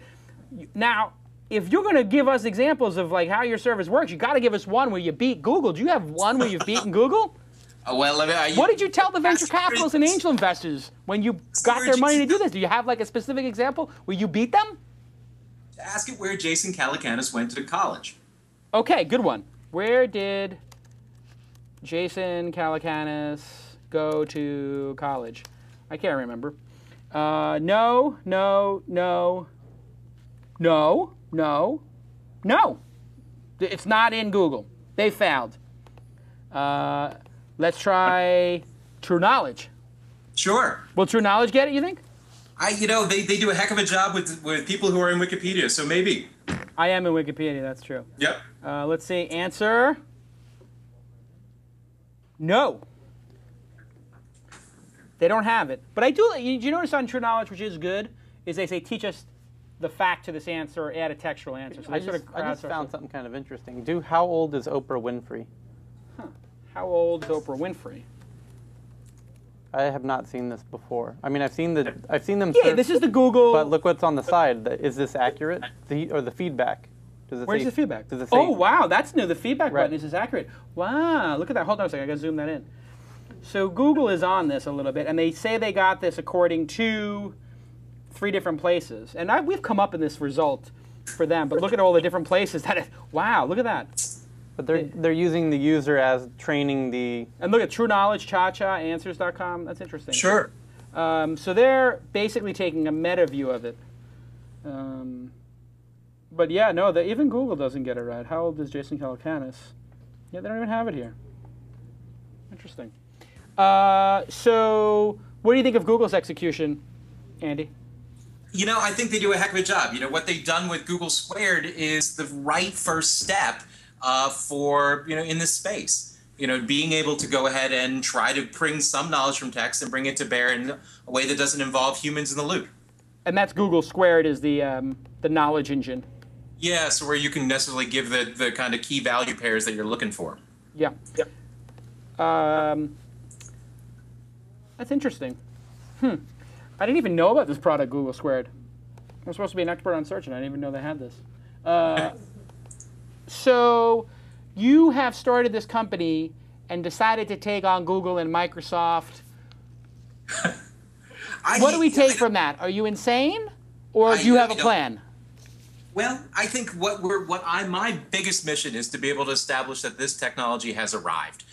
Now, if you're going to give us examples of like how your service works, you got to give us one where you beat Google. Do you have one where you've beaten Google? Well, what did you tell the venture capitalists and angel investors when you got their money to do this? Do you have like a specific example where you beat them? Ask it where Jason Calacanis went to college. Okay, good one. Where did Jason Calacanis go to college? I can't remember. No. It's not in Google. They found. Let's try True Knowledge. Sure. Will True Knowledge get it, you think? They do a heck of a job with people who are in Wikipedia, so maybe. I am in Wikipedia, that's true. Yep. Let's see, answer. No. They don't have it. But I do, you notice on True Knowledge, which is good, is they say teach us the fact to this answer or add a textual answer. So I just found something kind of interesting. How old is Oprah Winfrey? Huh. How old is Oprah Winfrey? I have not seen this before. I mean, I've seen them. Yeah, this is the Google. But look what's on the side. Is this accurate? Or the feedback? Where's the feedback? Does it say, oh wow, that's new. The feedback button is accurate. Wow, look at that. Hold on a second. I gotta zoom that in. So Google is on this a little bit, and they say they got this according to 3 different places. And we've come up in this result for them, but look at all the different places that. Wow, look at that. But they're using the user as training the... And look at True Knowledge, Cha-Cha, Answers.com. That's interesting. Sure. So they're basically taking a meta view of it. But yeah, no, even Google doesn't get it right. How old is Jason Calacanis? Yeah, they don't even have it here. Interesting. So what do you think of Google's execution, Andy? You know, I think they do a heck of a job. You know, what they've done with Google Squared is the right first step for, you know, in this space. You know, being able to go ahead and try to bring some knowledge from text and bring it to bear in a way that doesn't involve humans in the loop. And that's Google Squared is the knowledge engine. Yeah, so where you can necessarily give the kind of key value pairs that you're looking for. Yeah. That's interesting. I didn't even know about this product, Google Squared. I'm supposed to be an expert on search, and I didn't even know they had this. So you have started this company and decided to take on Google and Microsoft. What do we take from that? Are you insane, or do you have a plan? Well, I think my biggest mission is to be able to establish that this technology has arrived.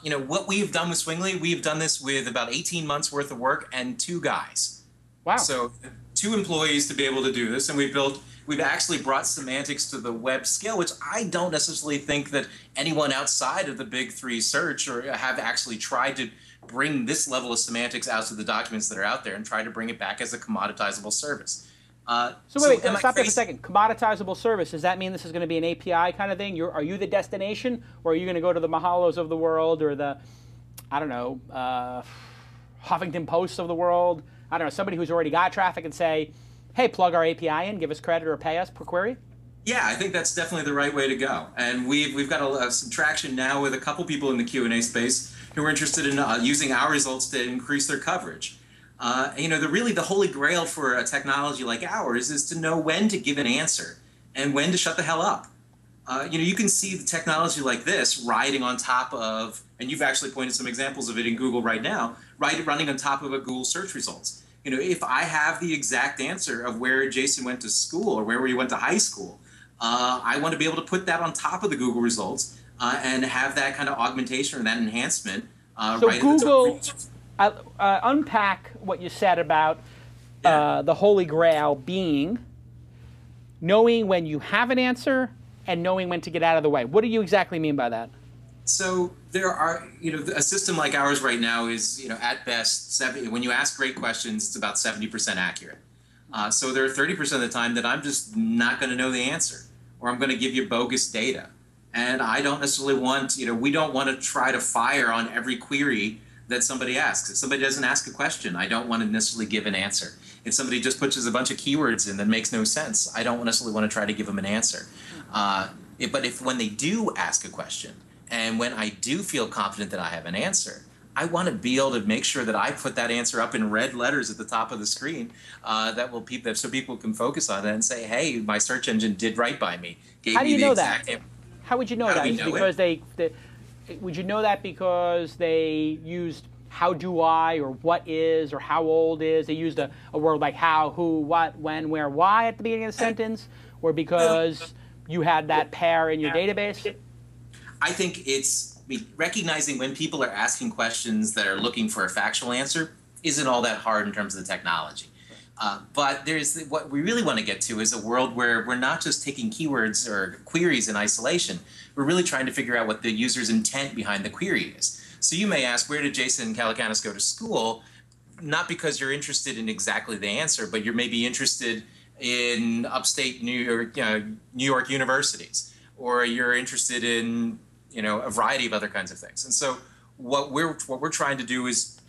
You know, what we've done with Swingly, we've done this with about 18 months worth of work and 2 guys. Wow. So 2 employees to be able to do this, and we've actually brought semantics to the web scale, which I don't necessarily think that anyone outside of the big 3 search or have actually tried to bring this level of semantics out to the documents that are out there and try to bring it back as a commoditizable service. So wait, stop there for a second. Commoditizable service, does that mean this is going to be an API kind of thing? Are you the destination, or are you going to go to the Mahalos of the world, or the, I don't know, Huffington Posts of the world? I don't know, somebody who's already got traffic and say, hey, plug our API in, give us credit or pay us per query? Yeah, I think that's definitely the right way to go. And we've got some traction now with a couple people in the Q&A space who are interested in using our results to increase their coverage. You know, the holy grail for a technology like ours is to know when to give an answer and when to shut the hell up. You know, you can see the technology like this riding on top of, and you've actually pointed some examples of it in Google right now, running on top of a Google search results. You know, if I have the exact answer of where Jason went to school or where he went to high school, I want to be able to put that on top of the Google results and have that kind of augmentation or that enhancement so right Google, at the top. Unpack what you said about the holy grail being knowing when you have an answer and knowing when to get out of the way. What do you exactly mean by that? So there are, you know, a system like ours right now is, you know, at best, when you ask great questions, it's about 70% accurate. So there are 30% of the time that I'm just not going to know the answer, or I'm going to give you bogus data. And I don't necessarily want, you know, we don't want to try to fire on every query that somebody asks. If somebody doesn't ask a question, I don't want to necessarily give an answer. If somebody just pushes a bunch of keywords in that makes no sense, I don't necessarily want to try to give them an answer. But when they do ask a question, and when I do feel confident that I have an answer, I want to be able to make sure that I put that answer up in red letters at the top of the screen so people can focus on it and say, hey, my search engine did right by me. How do you know that? How would you know that? Because would you know that because they used how do I or what is or how old is? They used a word like how, who, what, when, where, why at the beginning of the sentence? Or because you had that pair in your database? I think it's recognizing when people are asking questions that are looking for a factual answer isn't all that hard in terms of the technology. But what we really want to get to is a world where we're not just taking keywords or queries in isolation. We're really trying to figure out what the user's intent behind the query is. So you may ask, where did Jason Calacanis go to school? Not because you're interested in exactly the answer, but you're maybe interested in upstate New York universities, or you're interested in, you know, a variety of other kinds of things. And so what we're trying to do is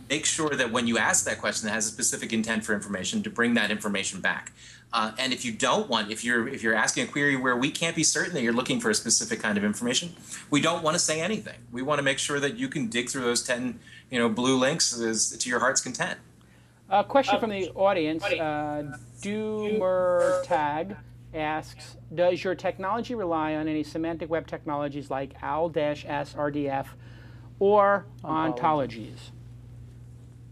make sure that when you ask that question that has a specific intent for information, to bring that information back. And if you don't want, if you're asking a query where we can't be certain that you're looking for a specific kind of information, we don't want to say anything. We want to make sure that you can dig through those 10, blue links to your heart's content. A question from the audience. Doomer Tag asks, does your technology rely on any semantic web technologies like OWL-S, RDF, or ontologies?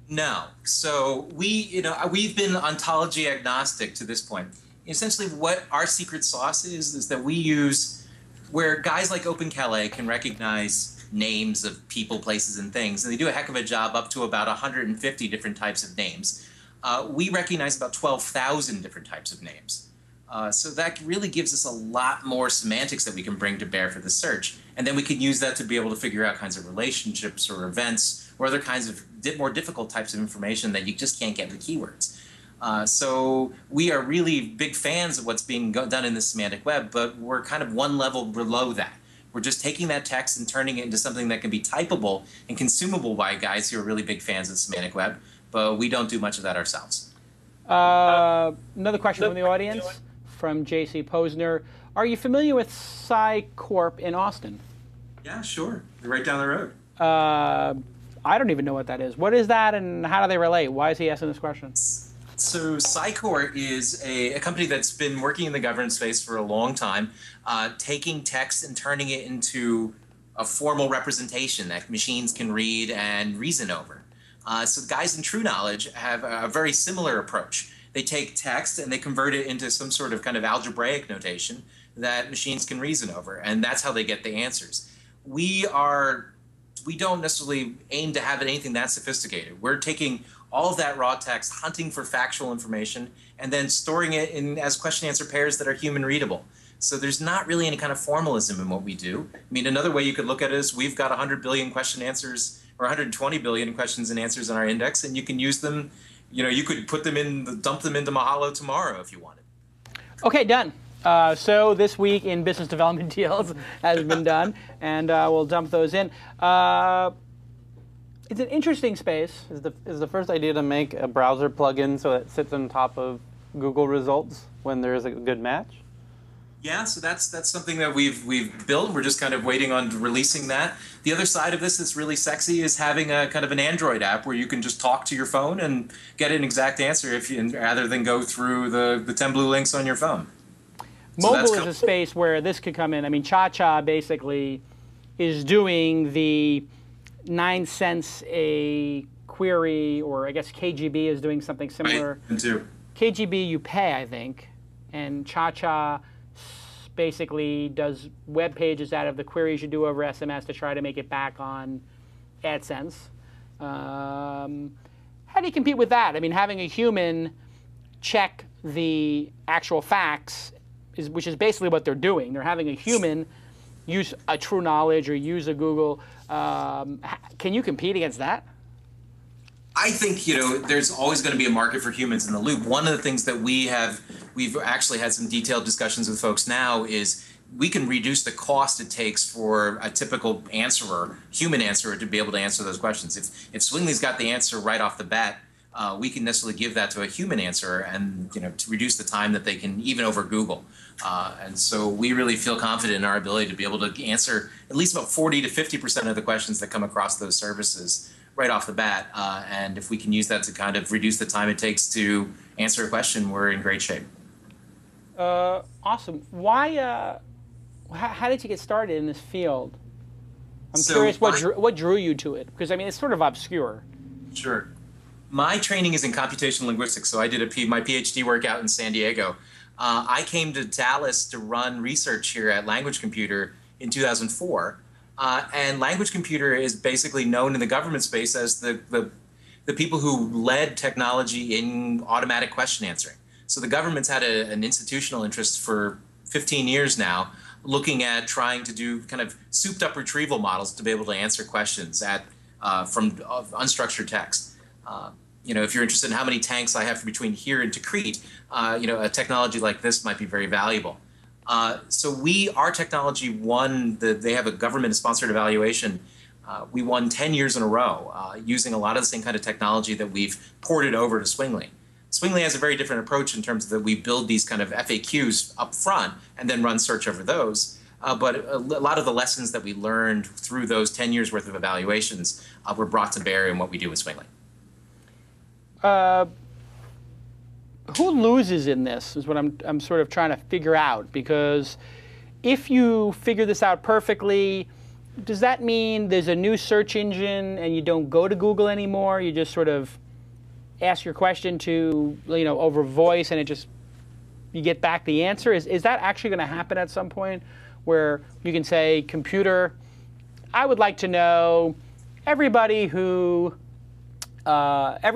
No. So we've been ontology agnostic to this point. Essentially, what our secret sauce is that we use where guys like OpenCalais can recognize names of people, places, and things, and they do a heck of a job up to about 150 different types of names. We recognize about 12,000 different types of names. So that really gives us a lot more semantics that we can bring to bear for the search. And then we can use that to be able to figure out kinds of relationships or events or other kinds of more difficult types of information that you just can't get with keywords. So we are really big fans of what's being done in the semantic web, but we're kind of one level below that. We're just taking that text and turning it into something that can be typable and consumable by guys who are really big fans of semantic web, but we don't do much of that ourselves. Another question from the audience, from J.C. Posner. Are you familiar with PsyCorp in Austin? Yeah, sure. They're right down the road. I don't even know what that is. What is that, and how do they relate? Why is he asking this question? So PsyCorp is a company that's been working in the governance space for a long time, taking text and turning it into a formal representation that machines can read and reason over. So the guys in True Knowledge have a very similar approach. They take text and they convert it into some sort of kind of algebraic notation that machines can reason over, and that's how they get the answers. We don't necessarily aim to have anything that sophisticated. We're taking all of that raw text, hunting for factual information, and then storing it in as question-answer pairs that are human readable. So there's not really any kind of formalism in what we do. I mean, another way you could look at it is we've got 100 billion question answers or 120 billion questions and answers in our index, and you can use them. You know, you could put them in, dump them into Mahalo tomorrow if you wanted. Okay, done. So this week in business development deals has been done, and we'll dump those in. It's an interesting space. Is the first idea to make a browser plugin so it sits on top of Google results when there is a good match? Yeah, so that's something that we've built. We're just kind of waiting on releasing that. The other side of this that's really sexy is having a kind of an Android app where you can just talk to your phone and get an exact answer rather than go through the 10 blue links on your phone. Mobile is a space where this could come in. I mean, Cha-Cha basically is doing the 9 cents a query, or I guess KGB is doing something similar. Right, too. KGB you pay, I think, and Cha-Cha basically does web pages out of the queries you do over SMS to try to make it back on AdSense. How do you compete with that? I mean, having a human check the actual facts, which is basically what they're doing. They're having a human use a True Knowledge or use a Google. Can you compete against that? I think, there's always going to be a market for humans in the loop. One of the things that we've actually had some detailed discussions with folks now is we can reduce the cost it takes for a typical human answerer, to be able to answer those questions. If Swingley's got the answer right off the bat, we can necessarily give that to a human answerer and to reduce the time that they can, even over Google. And so we really feel confident in our ability to be able to answer at least about 40 to 50% of the questions that come across those services right off the bat. And if we can use that to kind of reduce the time it takes to answer a question, we're in great shape. Awesome. Why? How did you get started in this field? I'm curious what drew you to it, because I mean it's sort of obscure. Sure. My training is in computational linguistics, so I did my PhD work out in San Diego. I came to Dallas to run research here at Language Computer in 2004. And Language Computer is basically known in the government space as the people who led technology in automatic question answering. So the government's had an institutional interest for 15 years now, looking at trying to do kind of souped up retrieval models to be able to answer questions from unstructured text. If you're interested in how many tanks I have between here and Tikrit, a technology like this might be very valuable. So our technology won, they have a government-sponsored evaluation. We won 10 years in a row using a lot of the same kind of technology that we've ported over to Swingley. Swingley has a very different approach in terms that we build these kind of FAQs up front and then run search over those. But a lot of the lessons that we learned through those 10 years worth of evaluations were brought to bear in what we do with Swingley. Who loses in this is what I'm sort of trying to figure out, because if you figure this out perfectly, does that mean there's a new search engine and you don't go to Google anymore? You just sort of ask your question to, over voice and you get back the answer? Is that actually going to happen at some point where you can say, computer, I would like to know every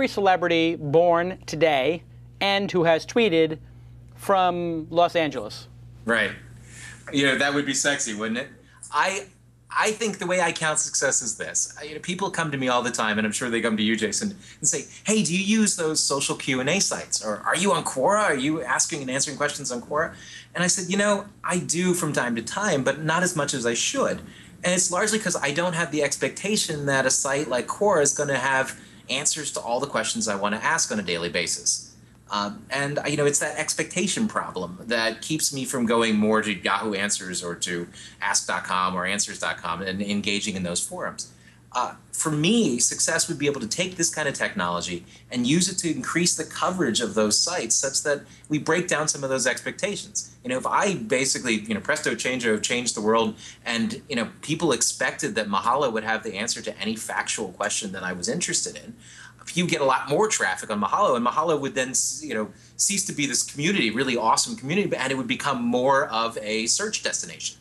celebrity born today and who has tweeted from Los Angeles. Right. That would be sexy, wouldn't it? I think the way I count success is this. People come to me all the time, and I'm sure they come to you, Jason, and say, hey, do you use those social Q&A sites? Or are you on Quora? Are you asking and answering questions on Quora? And I said, I do from time to time, but not as much as I should. And it's largely because I don't have the expectation that a site like Quora is going to have answers to all the questions I want to ask on a daily basis. And it's that expectation problem that keeps me from going more to Yahoo Answers or to Ask.com or Answers.com and engaging in those forums. For me, success would be able to take this kind of technology and use it to increase the coverage of those sites such that we break down some of those expectations. If I basically, presto changeo, changed the world and, people expected that Mahalo would have the answer to any factual question that I was interested in, you get a lot more traffic on Mahalo, and Mahalo would then, cease to be this community, really awesome community, and it would become more of a search destination.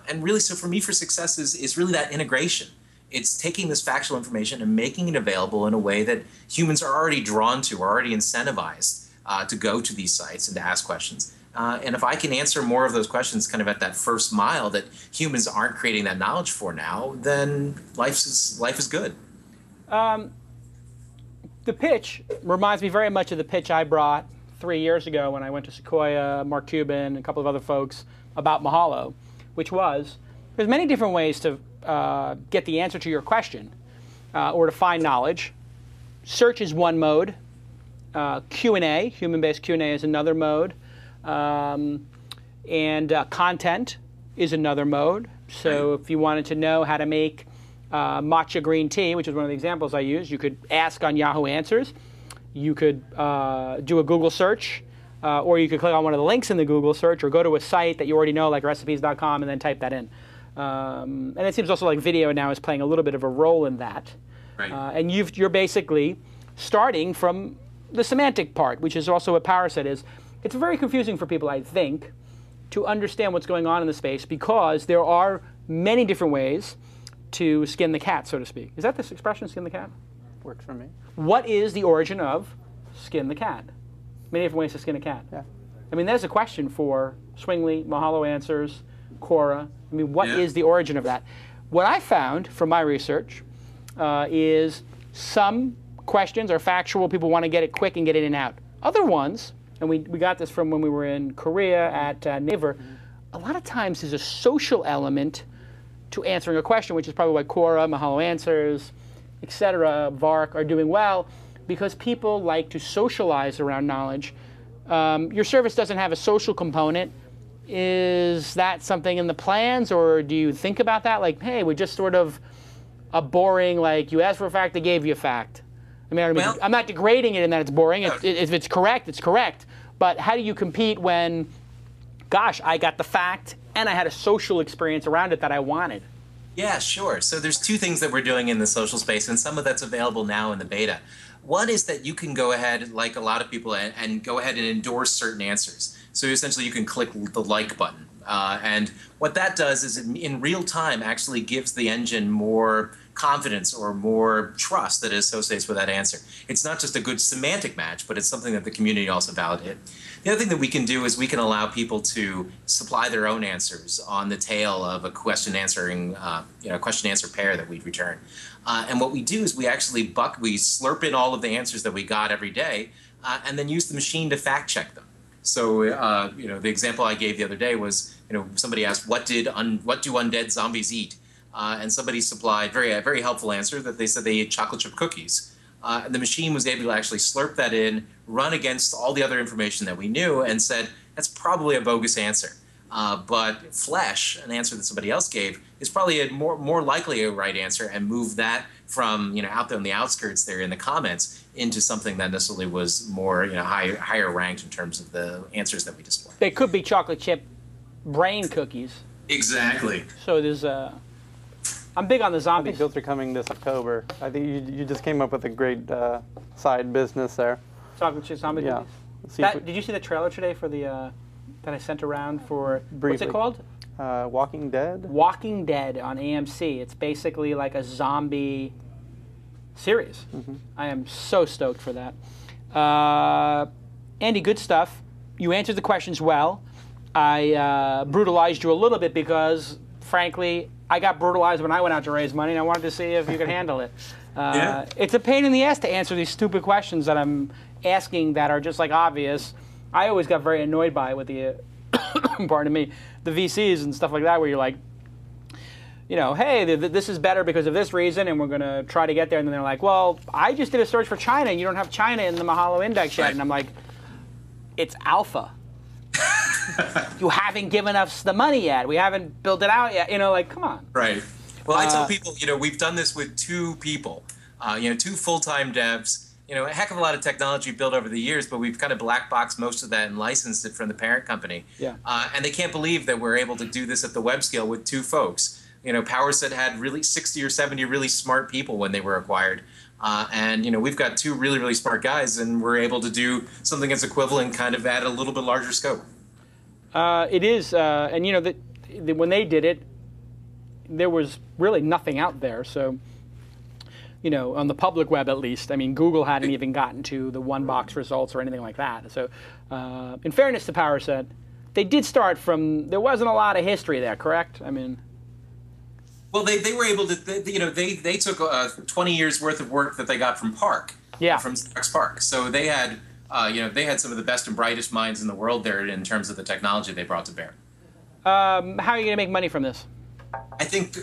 And really, so for me, for success is really that integration. It's taking this factual information and making it available in a way that humans are already drawn to, are already incentivized to go to these sites and to ask questions. And if I can answer more of those questions kind of at that first mile that humans aren't creating that knowledge for now, then life is good. The pitch reminds me very much of the pitch I brought 3 years ago when I went to Sequoia, Mark Cuban, and a couple of other folks about Mahalo, which was there's many different ways to get the answer to your question or to find knowledge. Search is one mode. Q&A, human-based Q&A, is another mode. And content is another mode. So if you wanted to know how to make matcha green tea, which is one of the examples I used, you could ask on Yahoo Answers. You could do a Google search, or you could click on one of the links in the Google search, or go to a site that you already know, like recipes.com, and then type that in. And it seems also like video now is playing a little bit of a role in that. Right. And you're basically starting from the semantic part, which is also what Power said is. It's very confusing for people, I think, to understand what's going on in the space because there are many different ways to skin the cat, so to speak. Is that this expression, skin the cat? Works for me. What is the origin of skin the cat? Many different ways to skin a cat. Yeah. I mean, there's a question for Swingly, Mahalo Answers, Quora. I mean, what is the origin of that? What I found from my research is some questions are factual. People want to get it quick and get in and out. Other ones, and we got this from when we were in Korea at Naver, a lot of times there's a social element to answering a question, which is probably why Quora, Mahalo Answers, etc., Vark are doing well, because people like to socialize around knowledge. Your service doesn't have a social component. Is that something in the plans, or do you think about that? Like, hey, we're just sort of a boring, like, you asked for a fact, they gave you a fact. I mean, I'm not degrading it in that it's boring. If it's correct, it's correct. But how do you compete when, gosh, I got the fact, and I had a social experience around it that I wanted? Yeah, sure. So there's two things that we're doing in the social space, and some of that's available now in the beta. One is that you can go ahead, like a lot of people, and go ahead and endorse certain answers. So essentially you can click the like button. And what that does is it, in real time, actually gives the engine more confidence or more trust that it associates with that answer. It's not just a good semantic match, but it's something that the community also validated. The other thing that we can do is we can allow people to supply their own answers on the tail of a question-answering, question-answer pair that we return. And what we do is we actually slurp in all of the answers that we got every day, and then use the machine to fact-check them. So, the example I gave the other day was, somebody asked, what do undead zombies eat? And somebody supplied a very helpful answer that they said they ate chocolate chip cookies. And the machine was able to actually slurp that in, run against all the other information that we knew, and said, that's probably a bogus answer. But flesh, an answer that somebody else gave, is probably a more likely a right answer, and move that from out there on the outskirts there in the comments into something that necessarily was more higher ranked in terms of the answers that we display. They could be chocolate chip brain cookies. Exactly. So there's I'm big on the I zombies. think those are coming this October. I think you just came up with a great side business there. Chocolate chip zombie cookies. Let's see Did you see the trailer today for the that I sent around for Briefly. what's it called? Walking Dead? Walking Dead on AMC. It's basically like a zombie series. I am so stoked for that. Andy, good stuff. You answered the questions well. I brutalized you a little bit because, frankly, I got brutalized when I went out to raise money, and I wanted to see if you could handle it. It's a pain in the ass to answer these stupid questions that I'm asking that are just like obvious. I always got very annoyed by it with the, pardon me, the VCs and stuff like that, where you're like, you know, hey, this is better because of this reason, and we're going to try to get there. And then they're like, well, I just did a search for China, and you don't have China in the Mahalo index yet. And I'm like, it's alpha. You haven't given us the money yet. We haven't built it out yet. You know, like, come on. Right. Well, I tell people, you know, we've done this with 2 people, you know, 2 full-time devs. You know, a heck of a lot of technology built over the years, but we've kind of black boxed most of that and licensed it from the parent company. Yeah. And they can't believe that we're able to do this at the web scale with 2 folks. You know, PowerSet had really 60 or 70 really smart people when they were acquired. And, you know, we've got 2 really, really smart guys, and we're able to do something that's equivalent kind of at a little bit larger scope. It is, and, you know, when they did it, there was really nothing out there. So, you know, on the public web at least, I mean, Google hadn't even gotten to the one-box results or anything like that. So, in fairness to PowerSet, they did start from, there wasn't a lot of history there, correct? I mean... Well, they were able to, you know, they took 20 years worth of work that they got from Park, from Xerox Park. So they had, you know, they had some of the best and brightest minds in the world there in terms of the technology they brought to bear. How are you going to make money from this? I think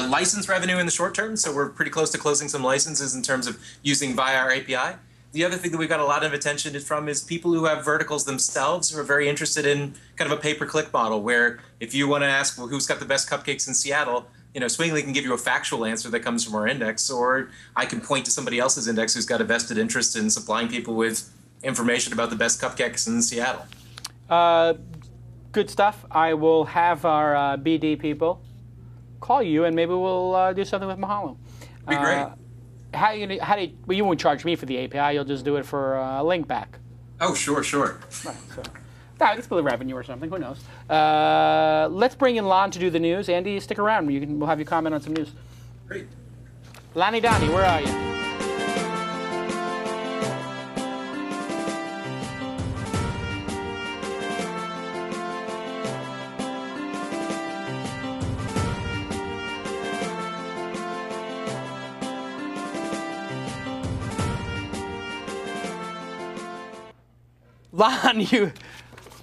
license revenue in the short term, so we're pretty close to closing some licenses in terms of using via our API. The other thing that we've got a lot of attention from is people who have verticals themselves who are very interested in kind of a pay-per-click model, where if you want to ask, well, who's got the best cupcakes in Seattle, you know, Swingly can give you a factual answer that comes from our index, or I can point to somebody else's index who's got a vested interest in supplying people with information about the best cupcakes in Seattle. Good stuff. I will have our BD people call you, and maybe we'll do something with Mahalo. Be great. Well, you won't charge me for the API. You'll just do it for a link back. Oh, sure. Right, so. I guess split revenue or something. Who knows? Let's bring in Lon to do the news. Andy, stick around. We'll have you comment on some news. Great. Lonnie Donnie, where are you?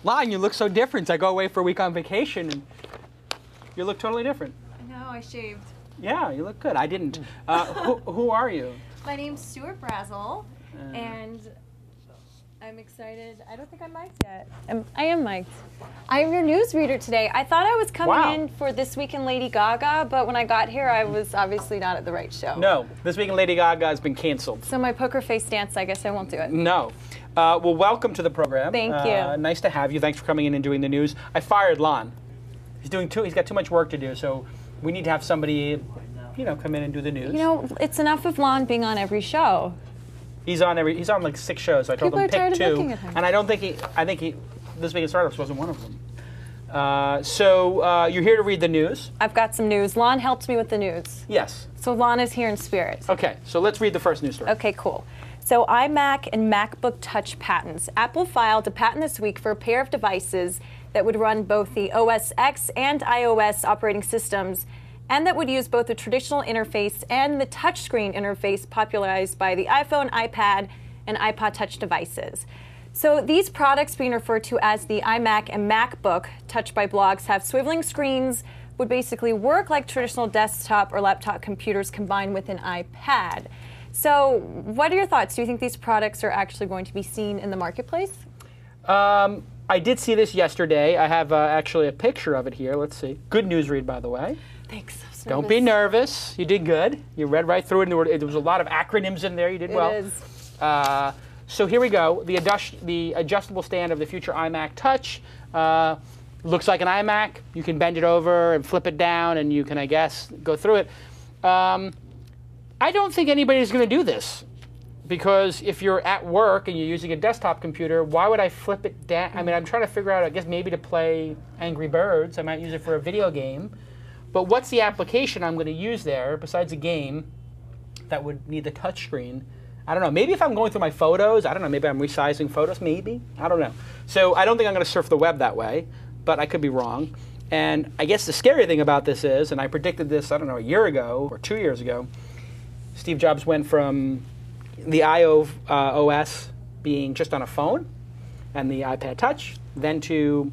Lon, you look so different. I go away for a week on vacation, and you look totally different. I know, I shaved. Yeah, you look good. I didn't. Who are you? My name's Stuart Brazel, and I'm excited. I don't think I'm mic'd yet. I am mic'd. I'm your newsreader today. I thought I was coming in for This Week in Lady Gaga, but when I got here, I was obviously not at the right show. No, This Week in Lady Gaga has been canceled. So my poker face dance, I guess I won't do it. No. Well, welcome to the program. Thank you. Nice to have you. Thanks for coming in and doing the news. I fired Lon. He's got too much work to do, so we need to have somebody, you know, come in and do the news. You know, it's enough of Lon being on every show. He's on like 6 shows. So I told him pick 2, and I think This Week in Startups wasn't one of them. So you're here to read the news. I've got some news. Lon helped me with the news. Yes. So Lon is here in spirit. Okay, so let's read the first news story. Okay, cool. So iMac and MacBook Touch patents. Apple filed a patent this week for a pair of devices that would run both the OS X and iOS operating systems, and that would use both the traditional interface and the touchscreen interface popularized by the iPhone, iPad, and iPod Touch devices. So these products, being referred to as the iMac and MacBook Touch by blogs, have swiveling screens, would basically work like traditional desktop or laptop computers combined with an iPad. So what are your thoughts? Do you think these products are actually going to be seen in the marketplace? I did see this yesterday. I have actually a picture of it here. Let's see. Good news read, by the way. Thanks. Don't be nervous. You did good. You read right through it. There was a lot of acronyms in there. You did well. It is. So here we go. The adjustable stand of the future iMac Touch looks like an iMac. You can bend it over and flip it down, and you can, I guess, go through it. I don't think anybody's going to do this. Because if you're at work and you're using a desktop computer, why would I flip it down? I mean, I'm trying to figure out, I guess maybe to play Angry Birds. I might use it for a video game. But what's the application I'm going to use there besides a game that would need the touch screen? I don't know. Maybe if I'm going through my photos, I don't know. Maybe I'm resizing photos, maybe. I don't know. So I don't think I'm going to surf the web that way, but I could be wrong. And I guess the scary thing about this is, and I predicted this, I don't know, a year ago or 2 years ago, Steve Jobs went from the iOS being just on a phone and the iPad Touch, then to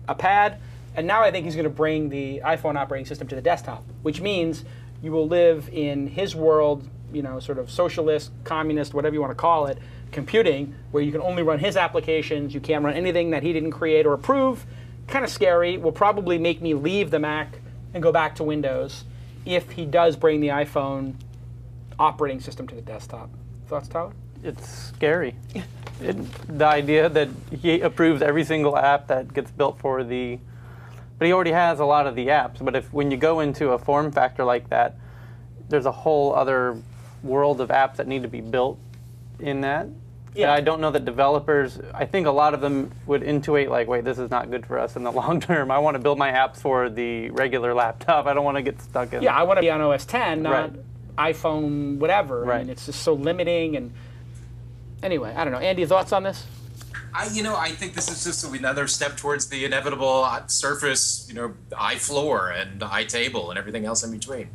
a pad, and now I think he's going to bring the iPhone operating system to the desktop, which means you will live in his world, you know, sort of socialist, communist, whatever you want to call it, computing, where you can only run his applications, you can't run anything that he didn't create or approve. Kind of scary, will probably make me leave the Mac and go back to Windows if he does bring the iPhone operating system to the desktop. Thoughts, Tyler? It's scary. The idea that he approves every single app that gets built for the... But he already has a lot of the apps. But when you go into a form factor like that, there's a whole other world of apps that need to be built in that. Yeah. And I don't know that developers, I think a lot of them would intuit like, wait, this is not good for us in the long term. I want to build my apps for the regular laptop. I don't want to get stuck in... Yeah, I want to be on OS 10, not iPhone whatever. Right. I mean, it's just so limiting. And anyway, I don't know. Andy, thoughts on this? I think this is just another step towards the inevitable Surface, iFloor and iTable and everything else in between.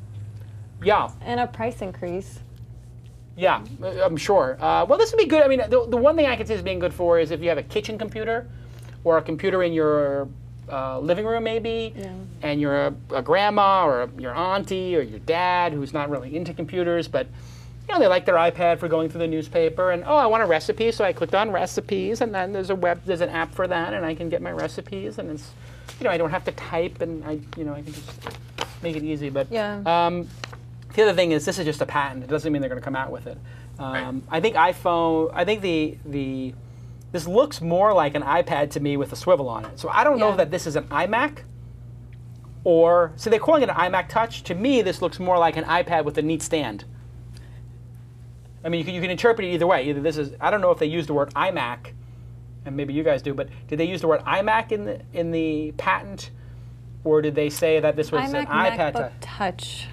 Yeah. And a price increase. Yeah, I'm sure. Well, this would be good. I mean, the one thing I can see as being good for is if you have a kitchen computer or a computer in your living room, maybe, and you're a grandma or your auntie or your dad who's not really into computers, but they like their iPad for going through the newspaper, and I want a recipe, so I clicked on recipes, and then there's an app for that, and I can get my recipes, and it's, I don't have to type, and I can just make it easy. But the other thing is, this is just a patent. It doesn't mean they're going to come out with it. I think this looks more like an iPad to me with a swivel on it. So I don't know that this is an iMac, so they're calling it an iMac Touch. To me, this looks more like an iPad with a neat stand. I mean, you can interpret it either way. Either this is, I don't know if they used the word iMac, and maybe you guys do, but did they use the word iMac in the patent, or did they say that this was iMac, an iPad Macbook Touch?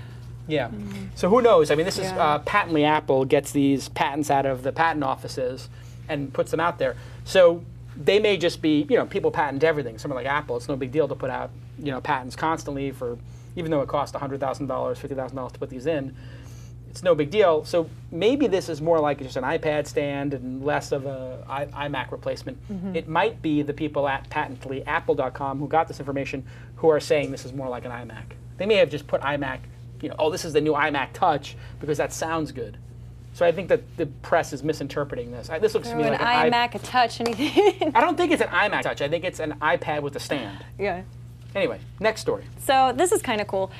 Yeah. So who knows? I mean, this is patently Apple gets these patents out of the patent offices and puts them out there. So they may just be, people patent everything. Someone like Apple, it's no big deal to put out, patents constantly for, even though it costs $100,000, $50,000 to put these in, it's no big deal. So maybe this is more like just an iPad stand and less of a iMac replacement. It might be the people at patentlyapple.com who got this information who are saying this is more like an iMac. They may have just put iMac, this is the new iMac Touch because that sounds good. So I think that the press is misinterpreting this. This looks to me like an iMac, a Touch, anything. I don't think it's an iMac Touch. I think it's an iPad with a stand. Yeah. Anyway, next story. So this is kind of cool.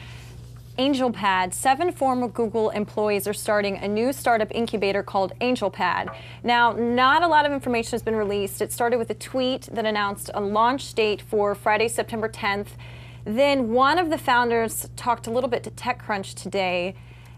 AngelPad. 7 former Google employees are starting a new startup incubator called AngelPad. Now, not a lot of information has been released. It started with a tweet that announced a launch date for Friday, September 10th. Then one of the founders talked a little bit to TechCrunch today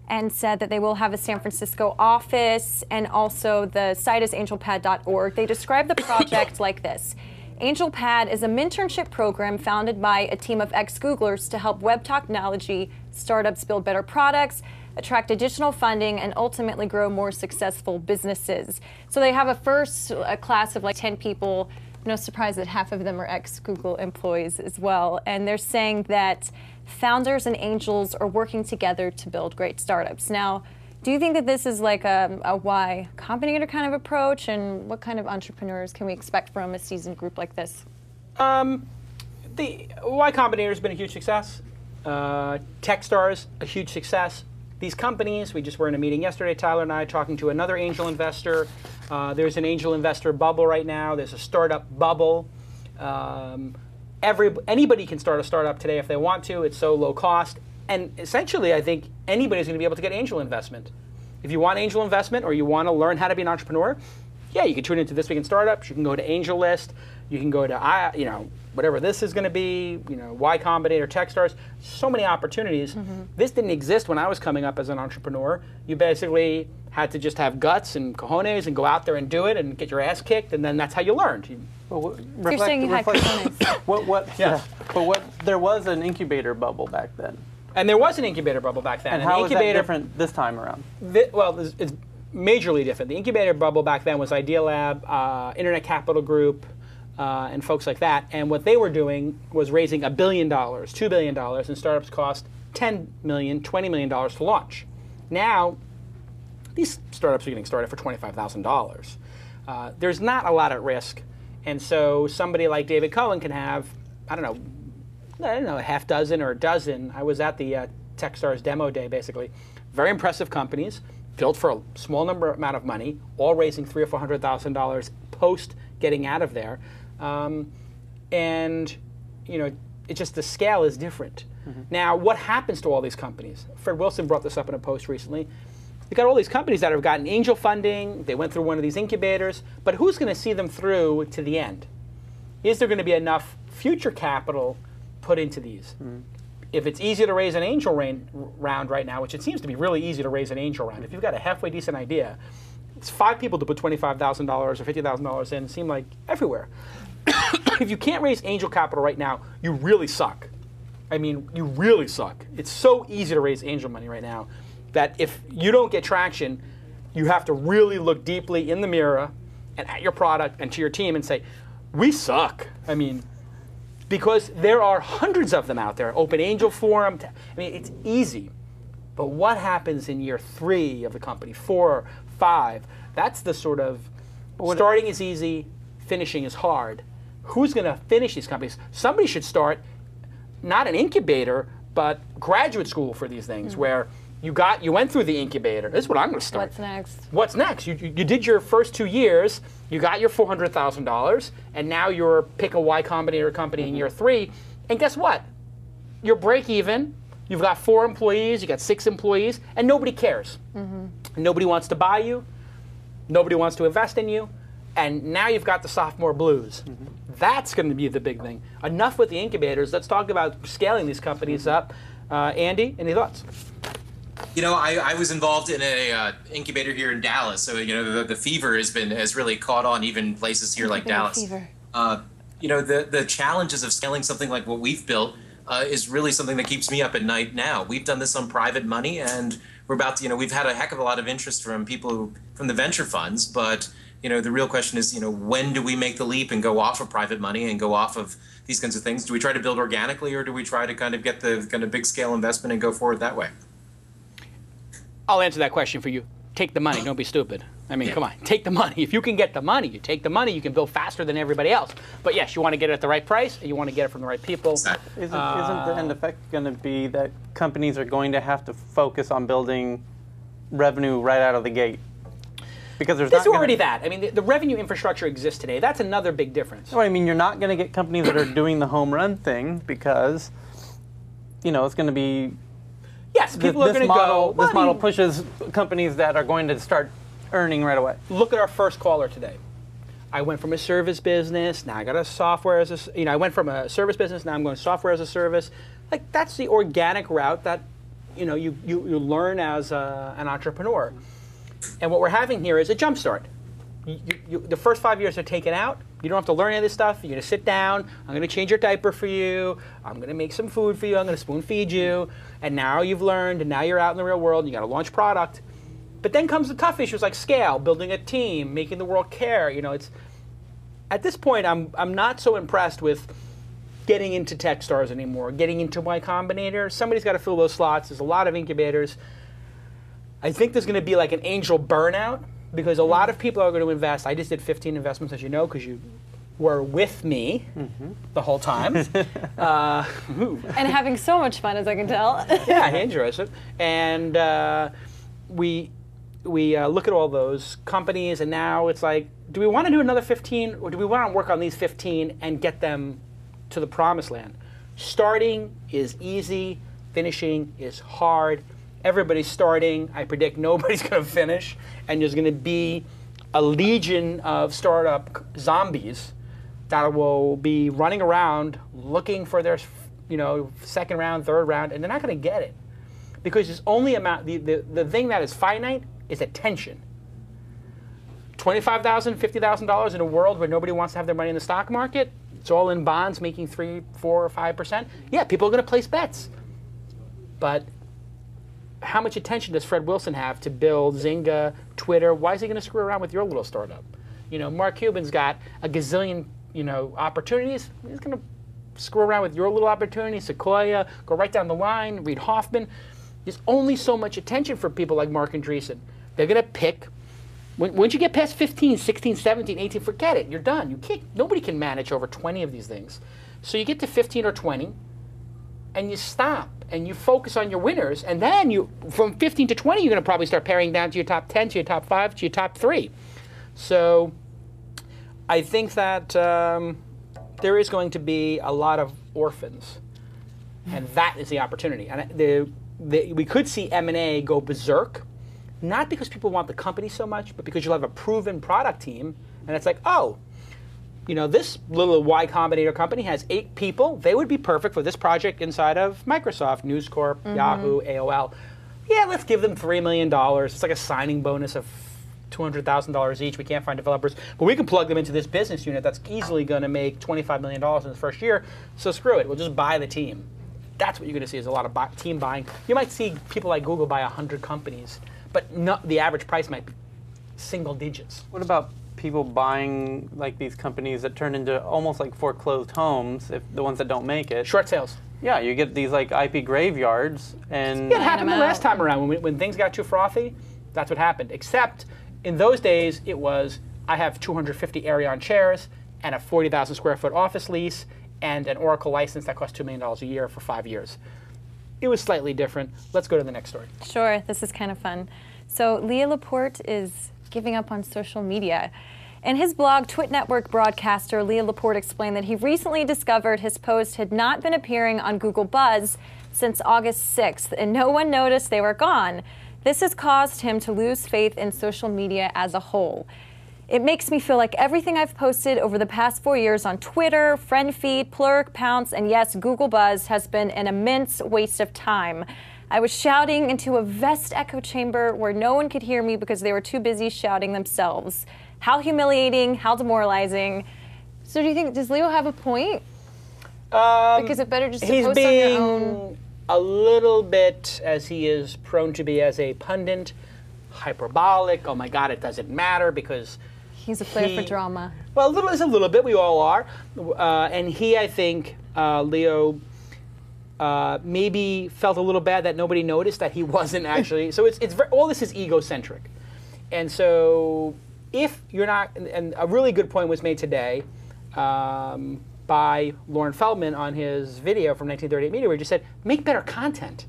and said that they will have a San Francisco office, and also the site is angelpad.org. They describe the project like this. AngelPad is a mentorship program founded by a team of ex-Googlers to help web technology startups build better products, attract additional funding, and ultimately grow more successful businesses. So they have a class of like 10 people. No surprise that half of them are ex-Google employees as well. And they're saying that founders and angels are working together to build great startups. Now, do you think that this is like a Y Combinator kind of approach, and what kind of entrepreneurs can we expect from a seasoned group like this? The Y Combinator has been a huge success. Techstars, a huge success. These companies, we just were in a meeting yesterday, Tyler and I, talking to another angel investor. There's an angel investor bubble right now. There's a startup bubble. Anybody can start a startup today if they want to. It's so low cost. And essentially, I think anybody's going to be able to get angel investment. If you want angel investment or you want to learn how to be an entrepreneur, yeah, you can tune into This Week in Startups. You can go to Angel List. You can go to, whatever this is going to be, Y Combinator, Techstars. So many opportunities. This didn't exist when I was coming up as an entrepreneur. You basically had to just have guts and cojones and go out there and do it and get your ass kicked, and then that's how you learned. You're saying you had cojones. But there was an incubator bubble back then. And there was an incubator bubble back then. And how is that different this time around? It's majorly different. The incubator bubble back then was Idea Lab, Internet Capital Group, and folks like that. And what they were doing was raising $1 billion, $2 billion, and startups cost $10 million, $20 million to launch. Now, these startups are getting started for $25,000. There's not a lot at risk. And so somebody like David Cohen can have, I don't know, a half dozen or a dozen. I was at the Techstars demo day, basically. Very impressive companies, built for a small amount of money, all raising $300,000 or $400,000 post getting out of there. And, it's just the scale is different. Now, what happens to all these companies? Fred Wilson brought this up in a post recently. You've got all these companies that have gotten angel funding. They went through one of these incubators. But who's going to see them through to the end? Is there going to be enough future capital put into these? If it's easy to raise an angel round right now, which it seems to be really easy to raise an angel round, if you've got a halfway decent idea, it's 5 people to put $25,000 or $50,000 in, seem like everywhere. If you can't raise angel capital right now, you really suck. I mean, you really suck. It's so easy to raise angel money right now that if you don't get traction, you have to really look deeply in the mirror and at your product and to your team and say, we suck. I mean, because there are hundreds of them out there. Open Angel Forum. It's easy. But what happens in year 3 of the company, 4, 5? That's the sort of, starting is easy, finishing is hard. Who's going to finish these companies? Somebody should start, not an incubator, but graduate school for these things, where you went through the incubator. This is what I'm going to start. What's next? What's next? You did your first 2 years. You got your $400,000, and now you're pick a Y Combinator company in year 3. And guess what? You're break even. You've got 4 employees. You got 6 employees, and nobody cares. Nobody wants to buy you. Nobody wants to invest in you. And now you've got the sophomore blues. That's going to be the big thing. Enough with the incubators. Let's talk about scaling these companies up. Andy, any thoughts? I was involved in a incubator here in Dallas, so the fever has really caught on even places here like Dallas. The challenges of scaling something like what we've built is really something that keeps me up at night now. We've done this on private money, and we're about to, we've had a heck of a lot of interest from people from the venture funds, but the real question is, when do we make the leap and go off of private money and go off of these kinds of things? Do we try to build organically, or do we try to kind of get the kind of big scale investment and go forward that way? I'll answer that question for you. Take the money. Don't be stupid. I mean, come on. Take the money. If you can get the money, you take the money. You can build faster than everybody else. But yes, you want to get it at the right price, and you want to get it from the right people. Isn't the end effect going to be that companies are going to have to focus on building revenue right out of the gate? Because there's already that. I mean, the revenue infrastructure exists today. That's another big difference. No, I mean, you're not going to get companies that are doing the home run thing because, it's going to be. Yes, people are going to go. This model pushes companies that are going to start earning right away. Look at our first caller today. I went from a service business, now I got a software as a. I went from a service business, now I'm going software as a service. Like, that's the organic route that, you learn as an entrepreneur. And what we're having here is a jump start. The first 5 years are taken out. You don't have to learn any of this stuff. You're going to sit down. I'm going to change your diaper for you. I'm going to make some food for you. I'm going to spoon feed you. And now you've learned, and now you're out in the real world, and you got to launch product. But then comes the tough issues like scale, building a team, making the world care. It's at this point, I'm not so impressed with getting into Techstars anymore, getting into Y Combinator. Somebody's got to fill those slots. There's a lot of incubators. I think there's going to be like an angel burnout, because a lot of people are going to invest. I just did 15 investments, as you know, because you were with me the whole time. And having so much fun, as I can tell. Yeah, he enjoys it. And we look at all those companies, and now it's like, do we want to do another 15, or do we want to work on these 15 and get them to the promised land? Starting is easy. Finishing is hard. Everybody's starting. I predict nobody's going to finish, and there's going to be a legion of startup zombies that will be running around looking for their, second round, third round, and they're not going to get it because it's only the thing that is finite is attention. $25,000, $50,000 in a world where nobody wants to have their money in the stock market. It's all in bonds making 3%, 4%, or 5%. Yeah, people are going to place bets. But how much attention does Fred Wilson have to build Zynga, Twitter? Why is he going to screw around with your little startup? Mark Cuban's got a gazillion, opportunities. He's going to screw around with your little opportunity, Sequoia, go right down the line, Reid Hoffman. There's only so much attention for people like Mark Andreessen. They're going to pick. Once you get past 15, 16, 17, 18, forget it. You're done. Nobody can manage over 20 of these things. So you get to 15 or 20, and you stop, and you focus on your winners. And then from 15 to 20, you're going to probably start paring down to your top 10, to your top 5, to your top 3. So I think that there is going to be a lot of orphans, and that is the opportunity. And we could see M&A go berserk. Not because people want the company so much, but because you'll have a proven product team, and it's like, this little Y Combinator company has 8 people. They would be perfect for this project inside of Microsoft, News Corp, Yahoo, AOL. Yeah, let's give them $3 million. It's like a signing bonus of $200,000 each. We can't find developers, but we can plug them into this business unit that's easily going to make $25 million in the first year. So screw it. We'll just buy the team. That's what you're going to see is a lot of team buying. You might see people like Google buy 100 companies. But the average price might be single digits. What about people buying like these companies that turn into almost like foreclosed homes, if the ones that don't make it? Short sales. Yeah, you get these like IP graveyards, and it happened the last time around when things got too frothy. That's what happened. Except in those days, it was I have 250 Arion chairs and a 40,000 square foot office lease and an Oracle license that costs $2 million a year for 5 years. It was slightly different. Let's go to the next story. Sure, this is kind of fun. So Leo Laporte is giving up on social media. In his blog, Twit Network broadcaster Leo Laporte explained that he recently discovered his post had not been appearing on Google Buzz since August 6th, and no one noticed they were gone. This has caused him to lose faith in social media as a whole. It makes me feel like everything I've posted over the past 4 years on Twitter, FriendFeed, Plurk, Pounce, and yes, Google Buzz has been an immense waste of time. I was shouting into a vast echo chamber where no one could hear me because they were too busy shouting themselves. How humiliating, how demoralizing. So do you think, does Leo have a point? Is it better just to post on your own? A little bit, as he is prone to be as a pundit, hyperbolic. Oh my God, it doesn't matter because he's a player for drama. Well, a little bit. We all are. And he, I think, Leo, maybe felt a little bad that nobody noticed that he wasn't actually. So it's all this is egocentric. And so if you're not, and a really good point was made today by Lauren Feldman on his video from 1938 Media, where he just said, make better content.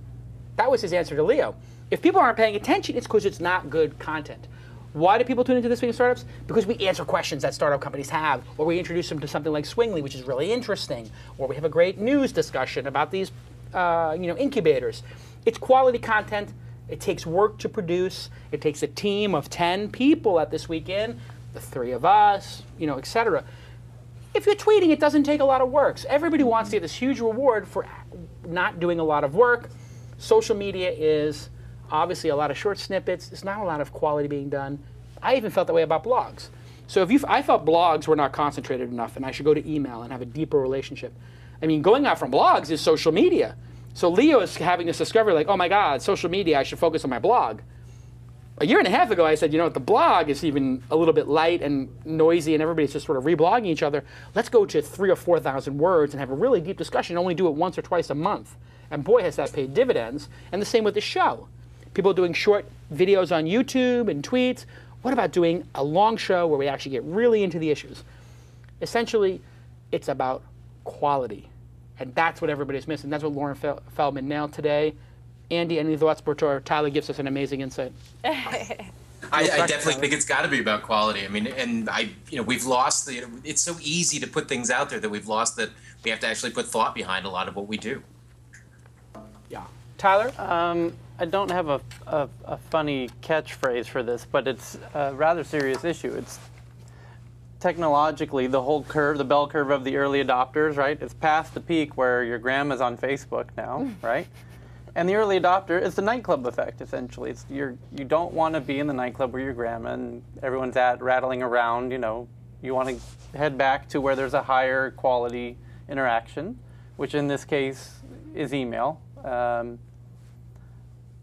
That was his answer to Leo. If people aren't paying attention, it's because it's not good content. Why do people tune into This Week in Startups? Because we answer questions that startup companies have, or we introduce them to something like Swingly, which is really interesting, or we have a great news discussion about these incubators. It's quality content. It takes work to produce. It takes a team of 10 people at This Weekend, the 3 of us, etc. If you're tweeting, it doesn't take a lot of work. So everybody wants to get this huge reward for not doing a lot of work. Social media is obviously a lot of short snippets. There's not a lot of quality being done. I even felt that way about blogs. So I felt blogs were not concentrated enough and I should go to email and have a deeper relationship. I mean, going out from blogs is social media. So Leo is having this discovery like, oh my God, social media, I should focus on my blog. A year and a half ago, I said, the blog is even a little bit light and noisy and everybody's just sort of reblogging each other. Let's go to 3,000 or 4,000 words and have a really deep discussion, only do it once or twice a month. And boy, has that paid dividends. And the same with the show. People are doing short videos on YouTube and tweets. What about doing a long show where we actually get really into the issues? Essentially, it's about quality. And that's what everybody's missing. That's what Lauren Feldman nailed today. Andy, any thoughts before Tyler gives us an amazing insight? I definitely think it's got to be about quality. I mean, and we've lost it's so easy to put things out there that we've lost that we have to actually put thought behind a lot of what we do. Yeah. Tyler? I don't have a funny catchphrase for this, but it's a rather serious issue. It's technologically the whole curve, the bell curve of the early adopters, right? It's past the peak where your grandma's on Facebook now, right? And the early adopter is the nightclub effect, essentially. It's you don't want to be in the nightclub where your grandma and everyone's rattling around, you know. You want to head back to where there's a higher quality interaction, which in this case is email.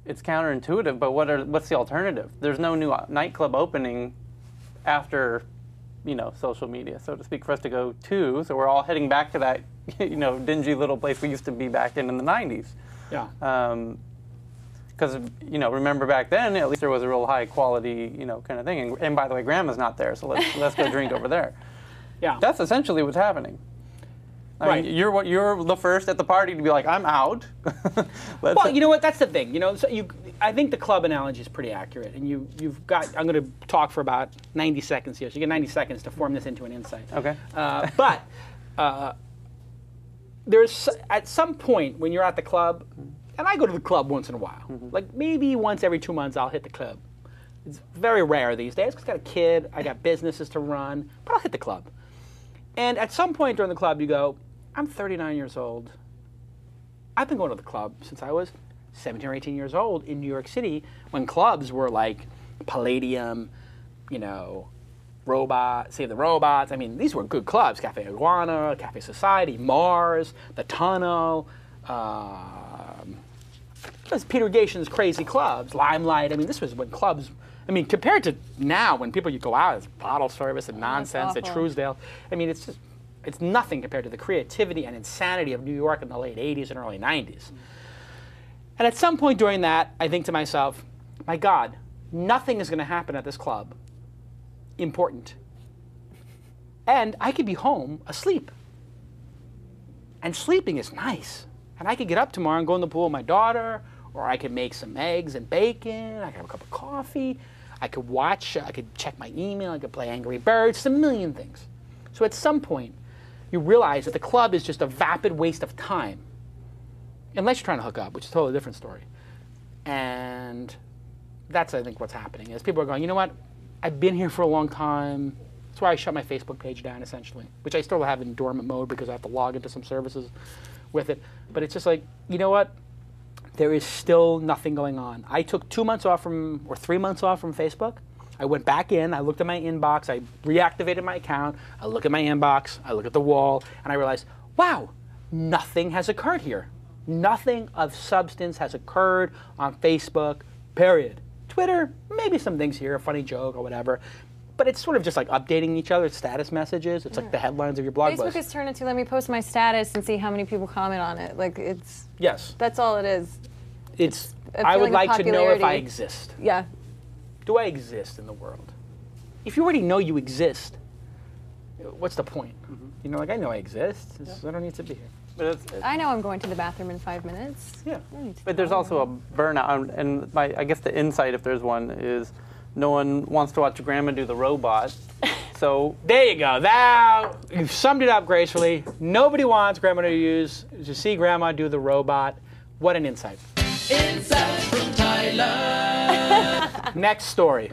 It's counterintuitive, but what's the alternative? There's no new nightclub opening after, you know, social media, so to speak, for us to go to. So we're all heading back to that, you know, dingy little place we used to be back in the 90s. Yeah. Because, you know, remember back then, at least there was a real high quality, you know, kind of thing. And by the way, grandma's not there, so let's go drink over there. Yeah. That's essentially what's happening. Right. I mean, you're the first at the party to be like, I'm out. Well, you know what? That's the thing. You know, so I think the club analogy is pretty accurate, and you've got. I'm going to talk for about 90 seconds here, so you get 90 seconds to form this into an insight. Okay. But there's at some point when you're at the club, and I go to the club once in a while, like maybe once every 2 months I'll hit the club. It's very rare these days because I got a kid, I got businesses to run, but I'll hit the club. And at some point during the club, you go, I'm 39 years old. I've been going to the club since I was 17 or 18 years old in New York City when clubs were like Palladium, you know, Save the Robots. I mean, these were good clubs. Cafe Iguana, Cafe Society, Mars, The Tunnel, Peter Gation's crazy clubs, Limelight. I mean, this was when clubs, I mean, compared to now when people, you go out, it's bottle service and nonsense at Truesdale. I mean, it's nothing compared to the creativity and insanity of New York in the late 80s and early 90s. And at some point during that, I think to myself, my God, nothing is going to happen at this club important. And I could be home asleep. And sleeping is nice. And I could get up tomorrow and go in the pool with my daughter, or I could make some eggs and bacon, I could have a cup of coffee, I could watch, I could check my email, I could play Angry Birds, just a million things. So at some point, you realize that the club is just a vapid waste of time. Unless you're trying to hook up, which is a totally different story. And that's, I think, what's happening, is people are going, you know what, I've been here for a long time. That's why I shut my Facebook page down, essentially, which I still have in dormant mode because I have to log into some services with it. But it's just like, you know what, there is still nothing going on. I took 2 months off or 3 months off from Facebook. I went back in, I looked at my inbox, I reactivated my account, I look at my inbox, I look at the wall, and I realized, wow, nothing has occurred here. Nothing of substance has occurred on Facebook, period. Twitter, maybe some things here, a funny joke or whatever, but it's sort of just like updating each other, status messages, it's like the headlines of your blog Facebook post. has turned into let me post my status and see how many people comment on it. Like it's, yes, that's all it is. It's a I would feeling of like to know if I popularity. exist. Yeah. Do I exist in the world? If you already know you exist, what's the point? You know, like I know I exist, I don't need to be here. But it's I know I'm going to the bathroom in 5 minutes. Yeah. I don't need to But there's also a burnout, and I guess the insight, if there's one, is no one wants to watch grandma do the robot. So There you go. Now you've summed it up gracefully. Nobody wants grandma to see grandma do the robot. What an insight. Insight from Thailand. Next story.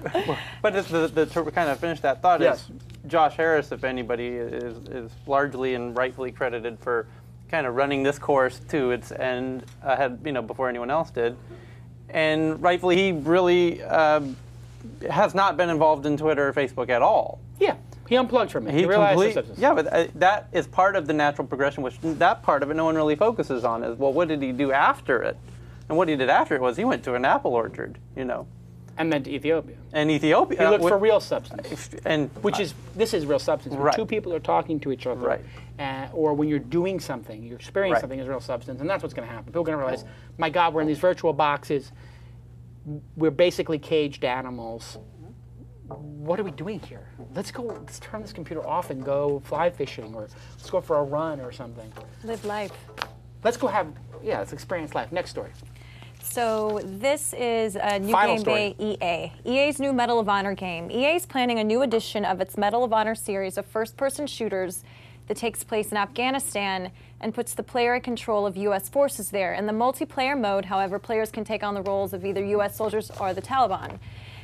but it's to kind of finish that thought Yes. is Josh Harris, if anybody, is largely and rightfully credited for kind of running this course to its end ahead, you know, before anyone else did. And rightfully, he really has not been involved in Twitter or Facebook at all. Yeah, he unplugged from it. He realized the substance. Yeah, but that is part of the natural progression, which that part of it no one really focuses on is, well, what did he do after it? And what he did after it was he went to an apple orchard, you know. And then to Ethiopia. And Ethiopia. He looked for real substance. And This is real substance. When Right. two people are talking to each other, Right. Or when you're doing something, you're experiencing Right. something is real substance, and that's what's going to happen. People are going to realize, my God, we're in these virtual boxes. We're basically caged animals. What are we doing here? Let's turn this computer off and go fly fishing, or let's go for a run or something. Live life. Let's let's experience life. Next story. So this is a new Final game by EA. EA's new Medal of Honor game. EA is planning a new edition of its Medal of Honor series of first-person shooters that takes place in Afghanistan and puts the player in control of U.S. forces there. In the multiplayer mode, however, players can take on the roles of either U.S. soldiers or the Taliban.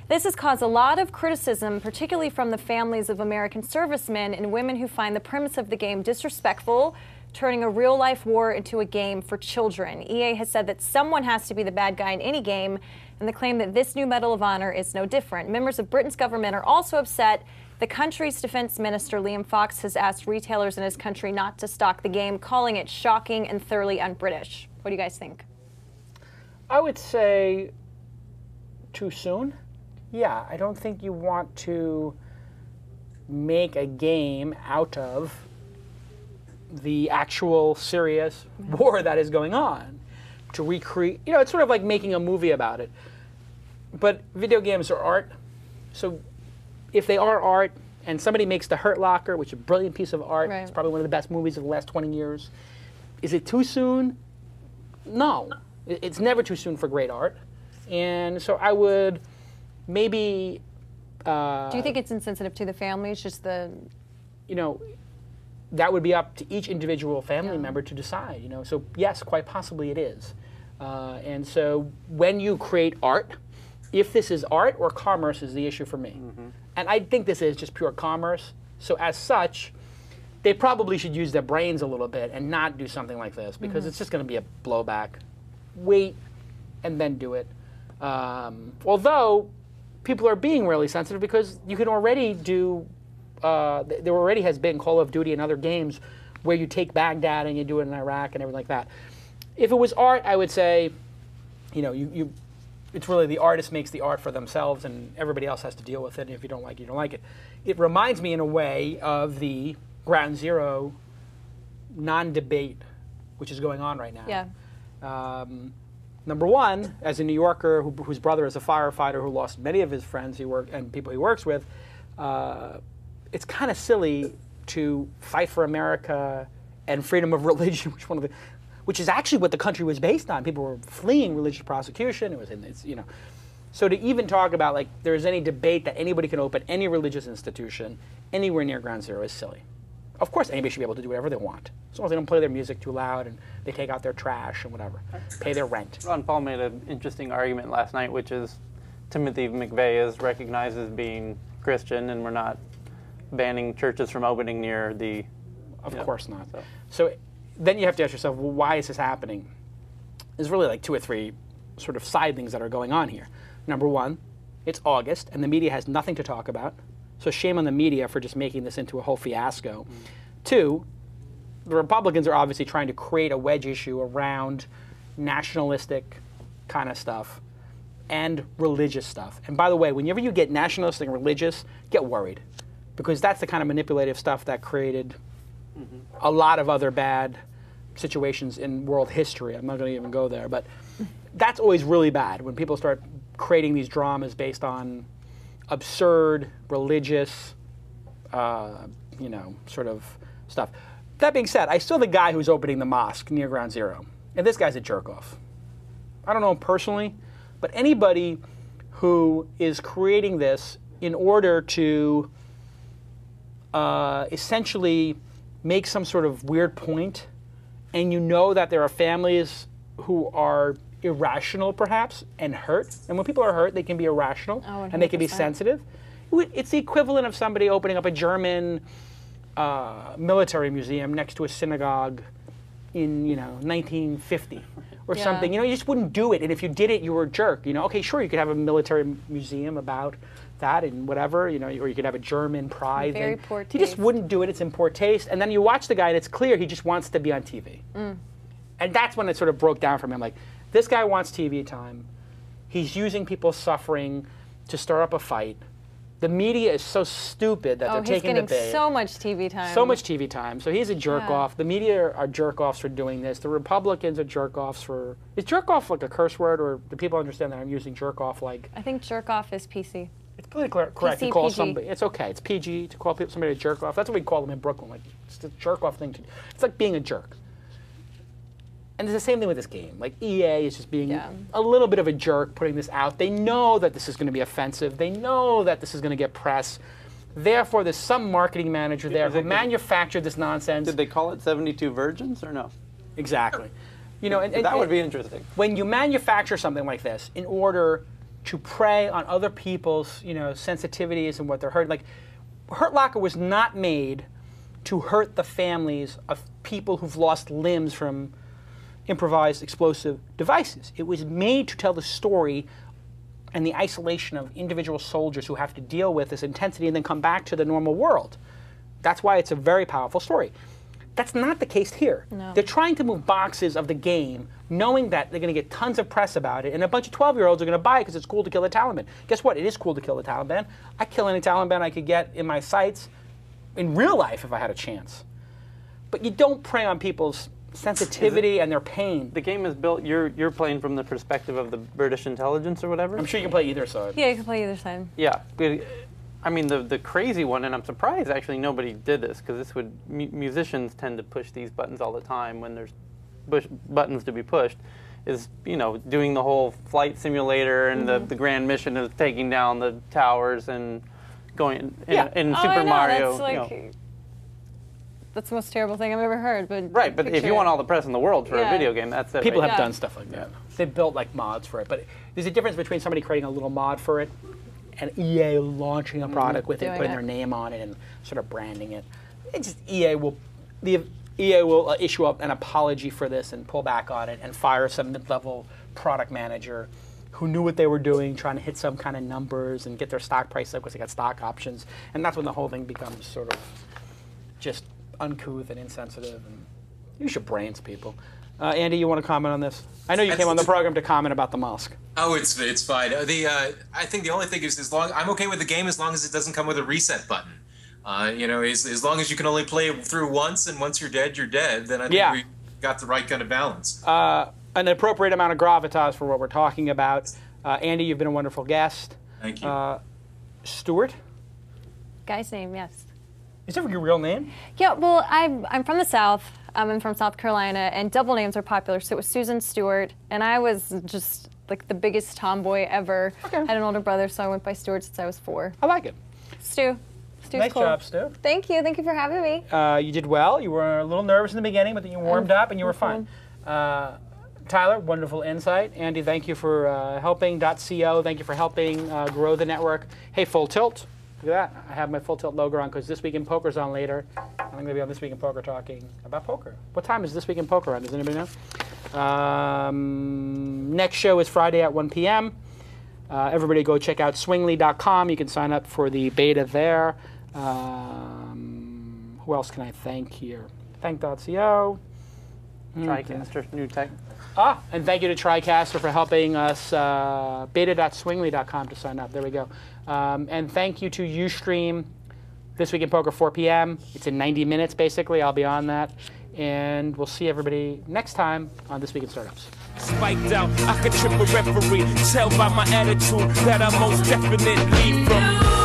This has caused a lot of criticism, particularly from the families of American servicemen and women who find the premise of the game disrespectful, turning a real-life war into a game for children. EA has said that someone has to be the bad guy in any game, and the claim that this new Medal of Honor is no different. Members of Britain's government are also upset. The country's defense minister, Liam Fox, has asked retailers in his country not to stock the game, calling it shocking and thoroughly un-British. What do you guys think? I would say too soon. Yeah, I don't think you want to make a game out of the actual serious war that is going on. To recreate, it's sort of like making a movie about it. But video games are art, so if they are art, and somebody makes The Hurt Locker, which is a brilliant piece of art, it's probably one of the best movies of the last 20 years, is it too soon? No. It's never too soon for great art. And so I would maybe... do you think it's insensitive to the families, just the... that would be up to each individual family member to decide, So yes, quite possibly it is. And so when you create art, if this is art or commerce is the issue for me. And I think this is just pure commerce. So as such, they probably should use their brains a little bit and not do something like this because it's just going to be a blowback. Wait and then do it. Although people are being really sensitive because you can already do, there already has been Call of Duty and other games where you take Baghdad and you do it in Iraq and everything like that. If it was art, I would say, it's really the artist makes the art for themselves and everybody else has to deal with it. And if you don't like it, you don't like it. It reminds me in a way of the Ground Zero non-debate, which is going on right now. Yeah. Number one, as a New Yorker whose brother is a firefighter who lost many of his friends and people he works with, it's kind of silly to fight for America and freedom of religion, which is actually what the country was based on. People were fleeing religious prosecution. It was So to even talk about like there's any debate that anybody can open any religious institution anywhere near Ground Zero is silly. Of course, anybody should be able to do whatever they want, as long as they don't play their music too loud and they take out their trash and whatever, pay their rent. Ron Paul made an interesting argument last night, which is Timothy McVeigh is recognized as being Christian, and we're not banning churches from opening near the... Of course not. So then you have to ask yourself, well, why is this happening? There's really like two or three sort of side things that are going on here. Number one, it's August, and the media has nothing to talk about. So shame on the media for just making this into a whole fiasco. Two, the Republicans are obviously trying to create a wedge issue around nationalistic kind of stuff and religious stuff. And by the way, whenever you get nationalistic and religious, get worried, because that's the kind of manipulative stuff that created a lot of other bad situations in world history. I'm not going to even go there, but that's always really bad when people start creating these dramas based on absurd religious, sort of stuff. That being said, I saw the guy who's opening the mosque near Ground Zero, and this guy's a jerk-off. I don't know him personally, but anybody who is creating this in order to essentially make some sort of weird point, and you know that there are families who are irrational perhaps and hurt, and when people are hurt they can be irrational and they can be sensitive. It's the equivalent of somebody opening up a German military museum next to a synagogue in 1950 or something. You just wouldn't do it, and if you did it you were a jerk. Okay, sure, you could have a military museum about that and whatever, or you could have a German pride. Very poor taste. He just wouldn't do it. It's in poor taste. And then you watch the guy and it's clear he just wants to be on TV. And that's when it sort of broke down for him. Like, this guy wants TV time. He's using people's suffering to stir up a fight. The media is so stupid that they're taking the bait. He's getting so much TV time. So much TV time. So he's a jerk-off. The media are jerk-offs for doing this. The Republicans are jerk-offs for... Is jerk-off like a curse word, or do people understand that I'm using jerk-off like... I think jerk-off is PC. It's politically correct to call somebody... It's okay. It's PG to call somebody a jerk-off. That's what we call them in Brooklyn. Like, it's the jerk-off thing to do. It's like being a jerk. And it's the same thing with this game. Like, EA is just being a little bit of a jerk putting this out. They know that this is going to be offensive. They know that this is going to get press. Therefore, there's some marketing manager there who manufactured this nonsense. Did they call it 72 virgins or no? Exactly. You know, and That would be interesting. When you manufacture something like this in order to prey on other people's, you know, sensitivities and what they're hurting, like Hurt Locker was not made to hurt the families of people who've lost limbs from improvised explosive devices. It was made to tell the story and the isolation of individual soldiers who have to deal with this intensity and then come back to the normal world. That's why it's a very powerful story. That's not the case here. No. They're trying to move boxes of the game, knowing that they're going to get tons of press about it, and a bunch of 12-year-olds are going to buy it because it's cool to kill the Taliban. Guess what? It is cool to kill the Taliban. I kill any Taliban I could get in my sights in real life if I had a chance. But you don't prey on people's sensitivity and their pain. The game is built, you're playing from the perspective of the British intelligence or whatever? I'm sure you can play either side. Yeah, you can play either side. Yeah. I mean, the crazy one, and I'm surprised actually nobody did this, because this would, musicians tend to push these buttons all the time when there's buttons to be pushed, is, you know, doing the whole flight simulator and the grand mission of taking down the towers and going in Super Mario. That's like, you know. That's the most terrible thing I've ever heard. But Right, but if you want all the press in the world for a video game, that's it. People right? have done stuff like that. They've built like mods for it, but there's a difference between somebody creating a little mod for it and EA launching a product with it, Doing putting it. their name on it and sort of branding it. It's just EA will issue up an apology for this and pull back on it and fire some mid-level product manager who knew what they were doing, trying to hit some kind of numbers and get their stock price up because they got stock options, and that's when the whole thing becomes sort of just uncouth and insensitive. And use your brains, people. Andy, you want to comment on this? I know you came on the program to comment about the mosque. Oh, it's fine. I think the only thing is I'm okay with the game as long as it doesn't come with a reset button. You know, as long as you can only play through once, and once you're dead, then I think we got the right kind of balance. An appropriate amount of gravitas for what we're talking about. Andy, you've been a wonderful guest. Thank you. Stuart? Guy's name, yes. Is that your real name? Yeah, well, I'm from the South. I'm from South Carolina, and double names are popular. So it was Susan Stewart, and I was just like the biggest tomboy ever. Okay. I had an older brother, so I went by Stuart since I was 4. I like it. Stu. Stu's Nice cool. job, Stu. Thank you. Thank you for having me. You did well. You were a little nervous in the beginning, but then you warmed up and you were fine. Tyler, wonderful insight. Andy, thank you for helping. .co, thank you for helping grow the network. Hey, Full Tilt. Look at that. I have my Full Tilt logo on because This Week in Poker's on later. I'm going to be on This Week in Poker talking about poker. What time is This Week in Poker on? Does anybody know? Next show is Friday at 1 p.m. Everybody go check out swingly.com. You can sign up for the beta there. Who else can I thank here? Thank.co. TriCaster, new tech. And thank you to TriCaster for helping us, beta.swingly.com to sign up. There we go. And thank you to Ustream, This Week in Poker, 4 p.m. It's in 90 minutes, basically. I'll be on that. And we'll see everybody next time on This Week in Startups. Spiked out, I could trip a referee. Tell by my attitude that I most definitely from